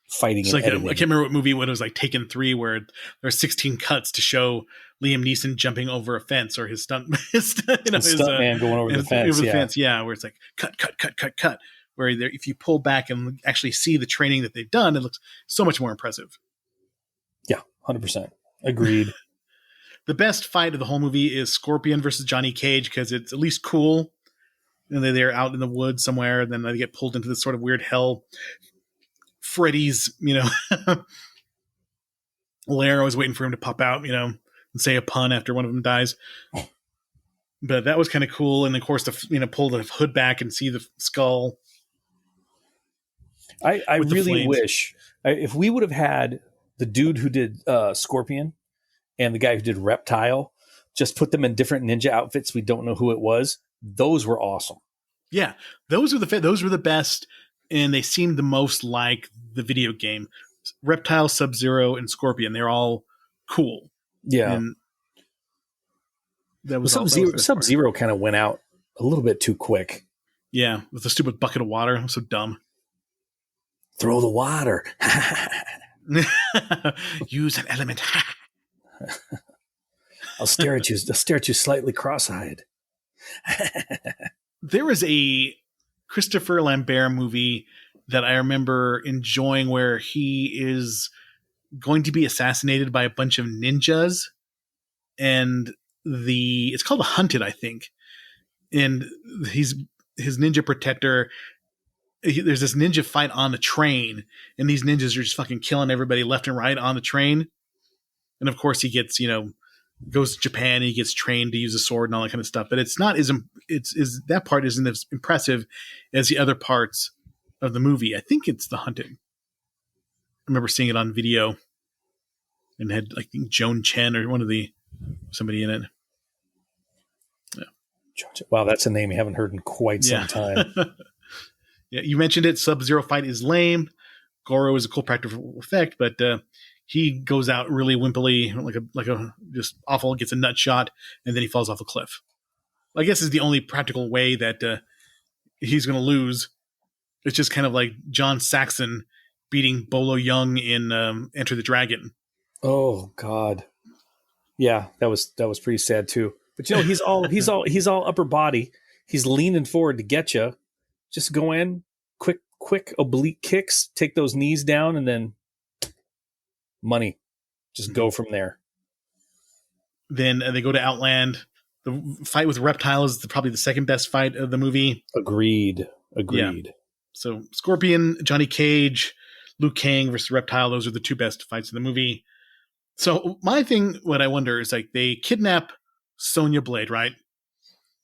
fighting. It's like I can't remember what movie when it was like Taken 3, where there are 16 cuts to show Liam Neeson jumping over a fence, or his stunt man going over the fence. Where it's like cut. Where if you pull back and actually see the training that they've done, it looks so much more impressive. Yeah, 100%. Agreed. The best fight of the whole movie is Scorpion versus Johnny Cage, because it's at least cool. And they're out in the woods somewhere, and then they get pulled into this sort of weird hell. Freddy's, lair. I was waiting for him to pop out, and say a pun after one of them dies. But that was kind of cool. And of course, pull the hood back and see the skull. I really wish if we would have had the dude who did Scorpion and the guy who did Reptile, just put them in different ninja outfits. We don't know who it was. Those were awesome. Yeah, those were the best, and they seemed the most like the video game. Reptile, Sub-Zero, and Scorpion. They're all cool. Yeah. And that was Sub-Zero kind of went out a little bit too quick. Yeah, with the stupid bucket of water. I'm so dumb. Throw the water. Use an element. I'll stare at you slightly cross-eyed. There was a Christopher Lambert movie that I remember enjoying, where he is going to be assassinated by a bunch of ninjas, and it's called The Hunted, I think. And his ninja protector, there's this ninja fight on the train, and these ninjas are just fucking killing everybody left and right on the train. And of course he gets, goes to Japan and he gets trained to use a sword and all that kind of stuff. But it's not that part isn't as impressive as the other parts of the movie. I think it's The Hunted. I remember seeing it on video, and had like Joan Chen or somebody in it. Yeah. Wow, that's a name you haven't heard in quite some time. Yeah, you mentioned it. Sub-Zero fight is lame. Goro is a cool practical effect, but he goes out really wimpily, like a just awful. Gets a nut shot, and then he falls off a cliff. I guess is the only practical way that he's going to lose. It's just kind of like John Saxon beating Bolo Young in Enter the Dragon. Oh God, yeah, that was pretty sad too. But he's all upper body. He's leaning forward to get you. Just go in, quick oblique kicks, take those knees down, and then money. Just go from there. Then they go to Outland. The fight with Reptile is probably the second best fight of the movie. Agreed. Yeah. So Scorpion, Johnny Cage, Liu Kang versus Reptile, those are the two best fights in the movie. So my thing, what I wonder is, like, they kidnap Sonya Blade, right?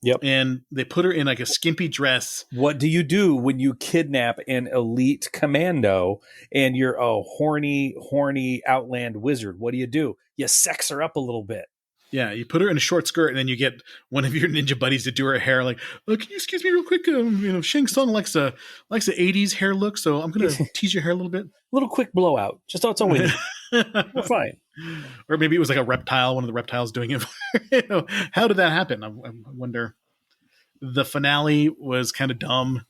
Yep. And they put her in like a skimpy dress. What do you do when you kidnap an elite commando and you're a horny outland wizard? What do? You sex her up a little bit. Yeah, you put her in a short skirt, and then you get one of your ninja buddies to do her hair. Like, oh, can you excuse me real quick? Shang Tsung likes a '80s hair look, so I'm gonna tease your hair a little bit. Little quick blowout. Just that's all we need. We're fine. Or maybe it was like a reptile, one of the reptiles doing it. How did that happen? I wonder. The finale was kind of dumb.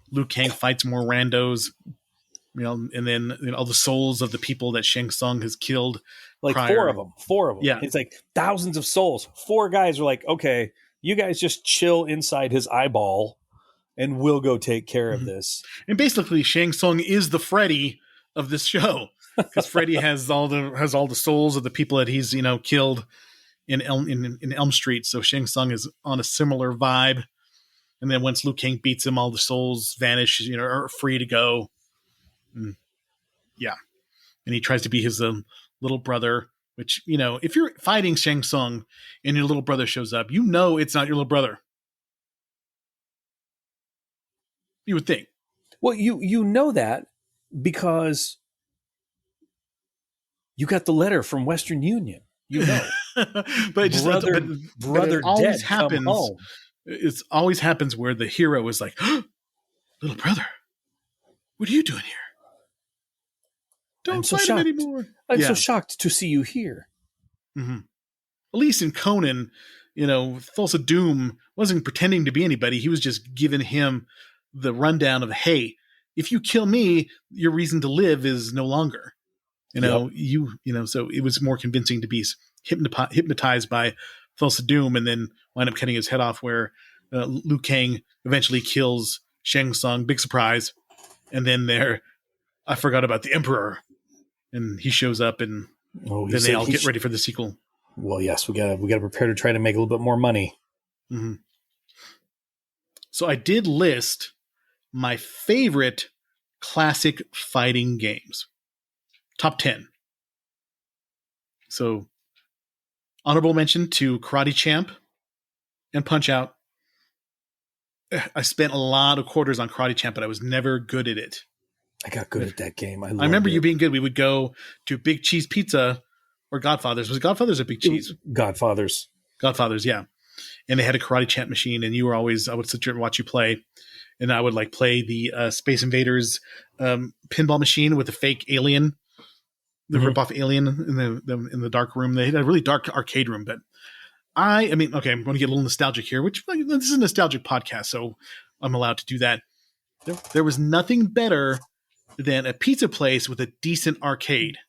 Liu Kang fights more randos, and then all the souls of the people that Shang Tsung has killed. Like prior. Four of them. Yeah. It's like thousands of souls. 4 guys are like, okay, you guys just chill inside his eyeball and we'll go take care of this. And basically Shang Tsung is the Freddy of this show. Because Freddy has all the souls of the people that he's, killed in Elm Street. So Shang Tsung is on a similar vibe. And then once Liu Kang beats him, all the souls vanish, are free to go. And, yeah. And he tries to be his little brother, which, if you're fighting Shang Tsung and your little brother shows up, it's not your little brother. You would think. Well, you know that because you got the letter from Western Union. But brother it always dead, happens. come home. It always happens where the hero is like, oh, little brother, what are you doing here? Don't fight him anymore. I'm so shocked to see you here. Mm-hmm. At least in Conan, Thulsa Doom wasn't pretending to be anybody. He was just giving him the rundown of, hey, if you kill me, your reason to live is no longer. So it was more convincing to be hypnotized by Thulsa Doom and then wind up cutting his head off, where Liu Kang eventually kills Shang Tsung. Big surprise. And then I forgot about the Emperor. And he shows up, and then they all get ready for the sequel. Well, yes, we gotta prepare to try to make a little bit more money. Mm-hmm. So I did list my favorite classic fighting games. Top 10. So honorable mention to Karate Champ and Punch Out. I spent a lot of quarters on Karate Champ, but I was never good at it. I got good at that game. I remember you being good. We would go to Big Cheese Pizza or Godfather's. Was it Godfather's or Big Cheese? Godfather's, yeah. And they had a Karate Champ machine, and I would sit there and watch you play. And I would play the Space Invaders pinball machine with the fake alien, the ripoff alien in the dark room. They had a really dark arcade room, but I'm going to get a little nostalgic here, which this is a nostalgic podcast, so I'm allowed to do that. There was nothing better than a pizza place with a decent arcade.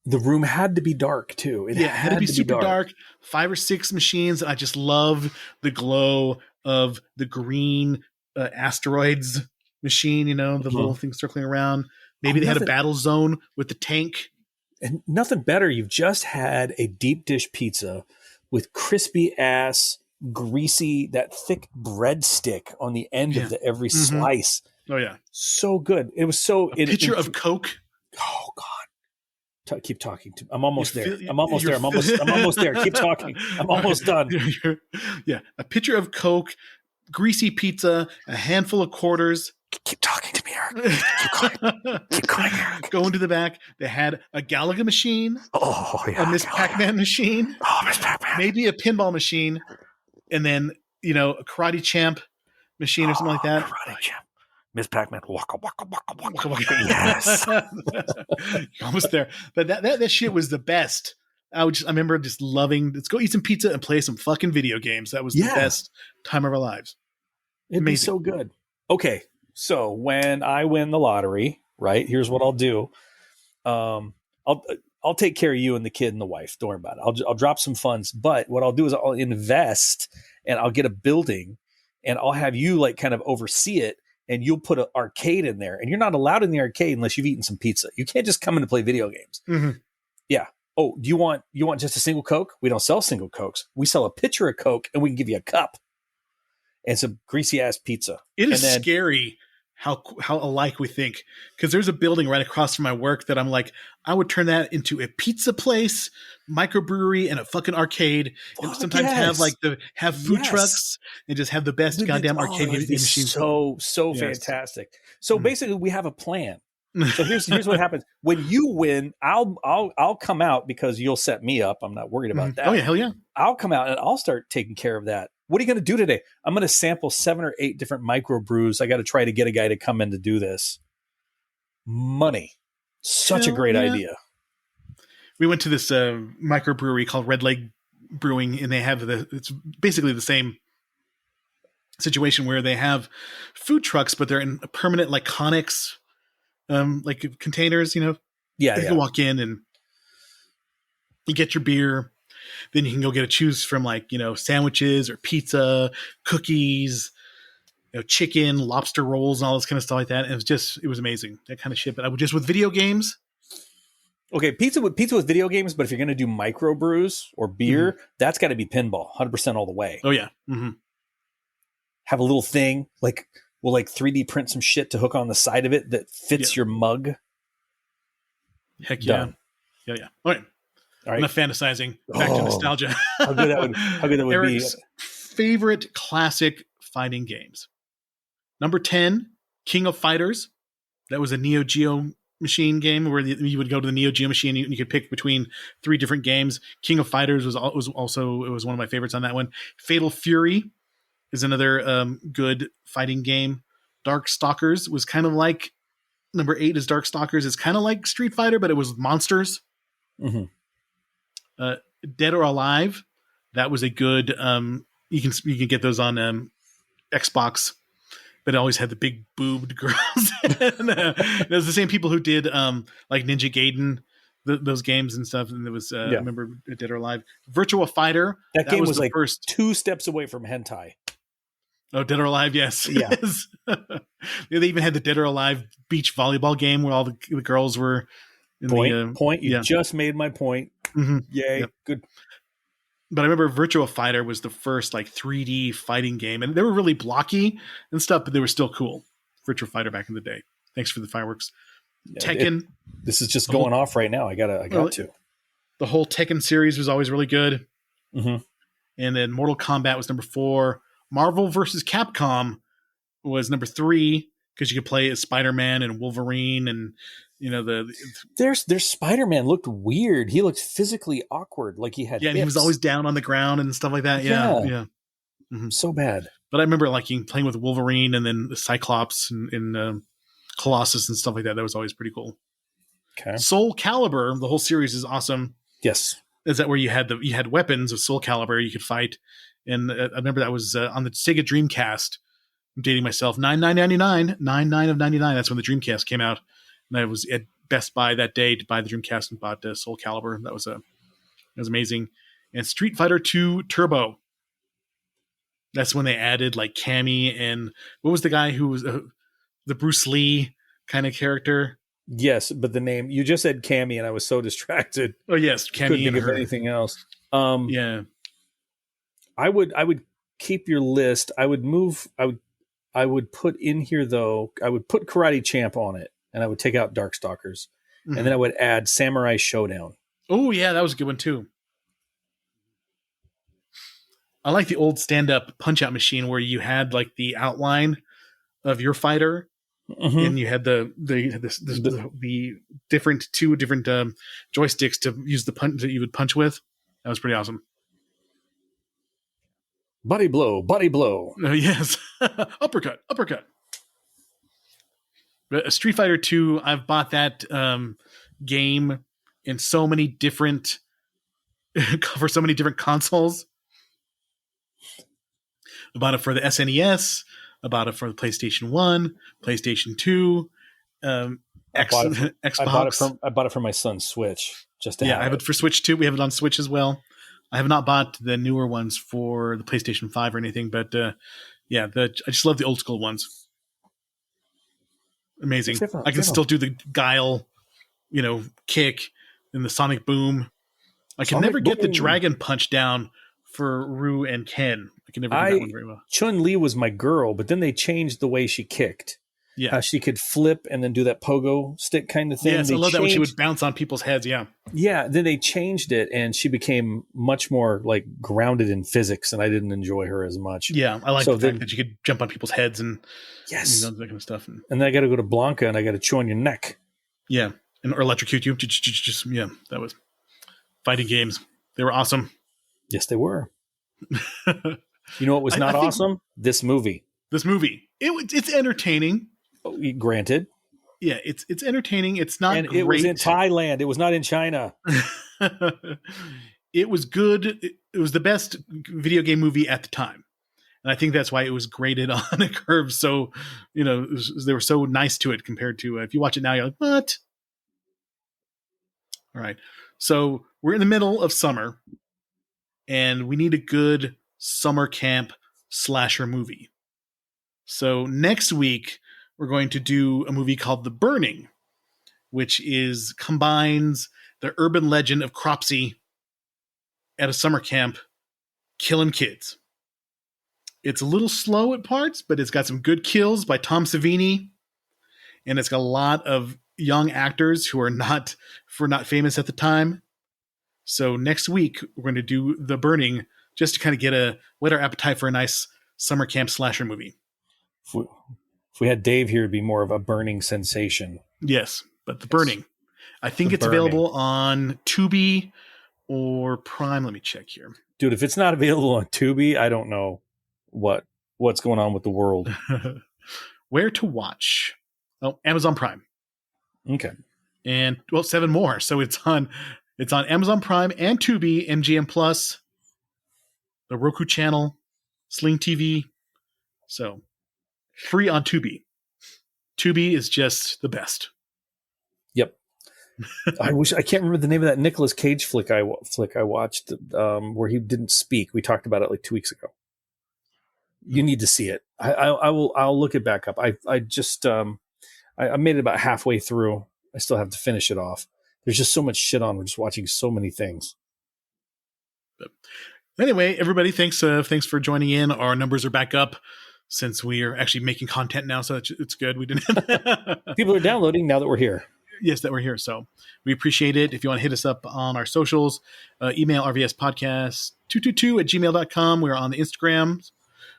The room had to be dark too. It had to be super dark. 5 or 6 machines. I just love the glow of the green asteroids machine, the little thing circling around. Maybe they had a battle zone with the tank. And nothing better. You've just had a deep dish pizza with crispy ass, greasy, that thick breadstick on the end of every slice. Oh yeah, so good. It was so. A picture of Coke. Oh God, keep talking to me. I'm almost there. I'm almost there. Keep talking. I'm almost done. Yeah, a picture of Coke, greasy pizza, a handful of quarters. Keep talking to me, Eric. Keep going, Eric. Going to the back. They had a Galaga machine. Oh yeah, a Miss Pac-Man machine. Oh, Miss Pac-Man. Maybe a pinball machine, and then a Karate Champ machine or something like that. Karate Champ. Miss Pac-Man, waka waka waka waka waka. Yes, you're almost there. But that shit was the best. I remember just loving. Let's go eat some pizza and play some fucking video games. That was the best time of our lives. It'd be so good. Okay, so when I win the lottery, right? Here's what I'll do. I'll take care of you and the kid and the wife. Don't worry about it. I'll drop some funds, but what I'll do is I'll invest and I'll get a building and I'll have you kind of oversee it. And you'll put an arcade in there, and you're not allowed in the arcade unless you've eaten some pizza. You can't just come in to play video games. Mm-hmm. Yeah. Oh, do you want just a single Coke? We don't sell single Cokes. We sell a pitcher of Coke, and we can give you a cup and some greasy ass pizza. It is scary how alike we think. Because there's a building right across from my work that I'm like, I would turn that into a pizza place, microbrewery, and a fucking arcade, and sometimes have food trucks and just have the best goddamn arcade machines. So fantastic. So basically, we have a plan. So here's what happens when you win. I'll come out because you'll set me up. I'm not worried about that. Oh yeah, hell yeah! I'll come out and I'll start taking care of that. What are you going to do today? I'm going to sample 7 or 8 different microbrews. I got to try to get a guy to come in to do this. Money, such a great idea. We went to this microbrewery called Red Leg Brewing, and they have it's basically the same situation where they have food trucks, but they're in permanent like Conex. Like containers, you can walk in and you get your beer, then you can go choose from like, sandwiches or pizza, cookies, chicken, lobster rolls, and all this kind of stuff like that. And it was amazing, that kind of shit. But I would just with video games. Okay. Pizza with video games. But if you're going to do microbrews or beer, that's got to be pinball 100% all the way. Oh yeah. Have a little thing like, we'll like 3D print some shit to hook on the side of it that fits your mug. Heck yeah. Done. Yeah. All right. I'm not fantasizing. Back to nostalgia. How good that would Eric's be. favorite classic fighting games. Number 10, King of Fighters. That was a Neo Geo machine game where you would go to the Neo Geo machine and you could pick between 3 different games. King of Fighters was one of my favorites on that one. Fatal Fury is another good fighting game. Darkstalkers was kind of like number 8 is Darkstalkers. It's kind of like Street Fighter, but it was monsters. Dead or Alive, that was a good. You can get those on Xbox, but it always had the big boobed girls. And, it was the same people who did like Ninja Gaiden, those games and stuff. And it was I remember Dead or Alive, Virtua Fighter. That game was like first 2 steps away from hentai. Oh, Dead or Alive, yes. Yeah. Yes. They even had the Dead or Alive beach volleyball game where all the girls were in point. You just made my point. Yay. Yep. Good. But I remember Virtua Fighter was the first like 3D fighting game, and they were really blocky and stuff, but they were still cool. Virtua Fighter back in the day. Thanks for the fireworks. Tekken. This is just going off right now. I got to. The whole Tekken series was always really good. And then Mortal Kombat was number 4. Marvel versus Capcom was number 3 because you could play as Spider-Man and Wolverine, and there's Spider-Man looked weird. He looked physically awkward, like he had. Yeah, and he was always down on the ground and stuff like that. Yeah. So bad. But I remember playing with Wolverine and then the Cyclops and Colossus and stuff like that. That was always pretty cool. Okay. Soul Calibur, the whole series is awesome. Yes. Is that where you had weapons of Soul Calibur you could fight? And I remember that was on the Sega Dreamcast. I'm dating myself. 99 of 99. That's when the Dreamcast came out. And I was at Best Buy that day to buy the Dreamcast and bought Soul Calibur. That was amazing. And Street Fighter 2 Turbo. That's when they added like Cammy and what was the guy who was the Bruce Lee kind of character? Yes, but the name you just said Cammy, and I was so distracted. Oh yes, Cammy. Couldn't think of anything else. Yeah. I would keep your list. I would put in here though. I would put Karate Champ on it, and I would take out Darkstalkers, and then I would add Samurai Showdown. Oh yeah, that was a good one too. I like the old stand-up punch-out machine where you had like the outline of your fighter, and you had the different 2 different joysticks to use the punch that you would punch with. That was pretty awesome. Body blow. Yes. uppercut. But Street Fighter 2, I've bought that game in so many different for so many different consoles. I bought it for the SNES. I bought it for the PlayStation 1, PlayStation 2, Xbox. I bought it for my son's Switch. I have it for Switch too. We have it on Switch as well. I have not bought the newer ones for the PlayStation 5 or anything, but I just love the old school ones. Amazing. I can still do the Guile, kick and the Sonic Boom. I can never get the Dragon Punch down for Ryu and Ken. I can never do that one very well. Chun-Li was my girl, but then they changed the way she kicked. Yeah. How she could flip and then do that pogo stick kind of thing. Yes, I love that when she would bounce on people's heads. Yeah. Yeah, then they changed it, and she became much more like grounded in physics, and I didn't enjoy her as much. Yeah, I like the fact that she could jump on people's heads and yes, that kind of stuff. And then I got to go to Blanca, and I got to chew on your neck. Yeah, and or electrocute you. Just yeah, that was fighting games. They were awesome. Yes, they were. You know what was not awesome? This movie. This movie. It's entertaining. Granted. Yeah, it's entertaining. It's not and great. It was in Thailand. It was not in China. It was good. It was the best video game movie at the time. And I think that's why it was graded on a curve. So, they were so nice to it compared to if you watch it now, you're like, what? All right. So we're in the middle of summer and we need a good summer camp slasher movie. So next week, we're going to do a movie called The Burning, which combines the urban legend of Cropsey at a summer camp killing kids. It's a little slow at parts, but it's got some good kills by Tom Savini, and it's got a lot of young actors who are not famous at the time. So next week we're going to do The Burning just to kind of whet our appetite for a nice summer camp slasher movie. If we had Dave here, it'd be more of a burning sensation. Yes, but The Burning. I think it's available on Tubi or Prime. Let me check here. Dude, if it's not available on Tubi, I don't know what's going on with the world. Where to watch? Oh, Amazon Prime. Okay. And 7 more. So it's on Amazon Prime and Tubi, MGM Plus, the Roku channel, Sling TV. So free on Tubi. Tubi is just the best. Yep. I can't remember the name of that Nicolas Cage flick I watched where he didn't speak. We talked about it like 2 weeks ago. You need to see it. I'll look it back up. I just I made it about halfway through. I still have to finish it off. There's just so much shit on. We're just watching so many things. But anyway, everybody, thanks for joining in. Our numbers are back up since we are actually making content now, so it's good. We didn't. People are downloading now that we're here. Yes, that we're here. So we appreciate it. If you want to hit us up on our socials, email rvspodcast222@gmail.com. We're on the Instagrams.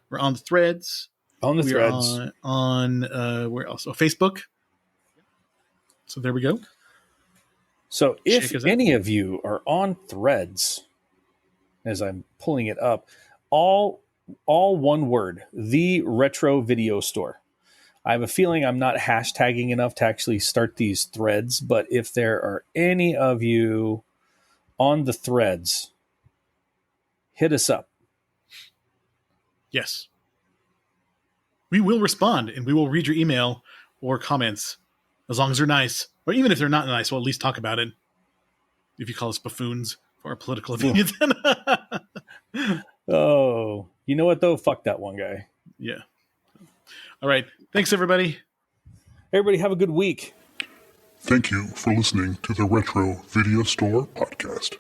We're on the threads. On the threads. On where else? Oh, Facebook. So there we go. So if any of you are on threads, as I'm pulling it up, all one word, The Retro Video Store. I have a feeling I'm not hashtagging enough to actually start these threads, but if there are any of you on the threads, hit us up. Yes. We will respond and we will read your email or comments as long as they're nice. Or even if they're not nice, we'll at least talk about it. If you call us buffoons for our political opinions. Oh, you know what though? Fuck that one guy. Yeah. All right. Thanks, everybody. Everybody have a good week. Thank you for listening to the Retro Video Store Podcast.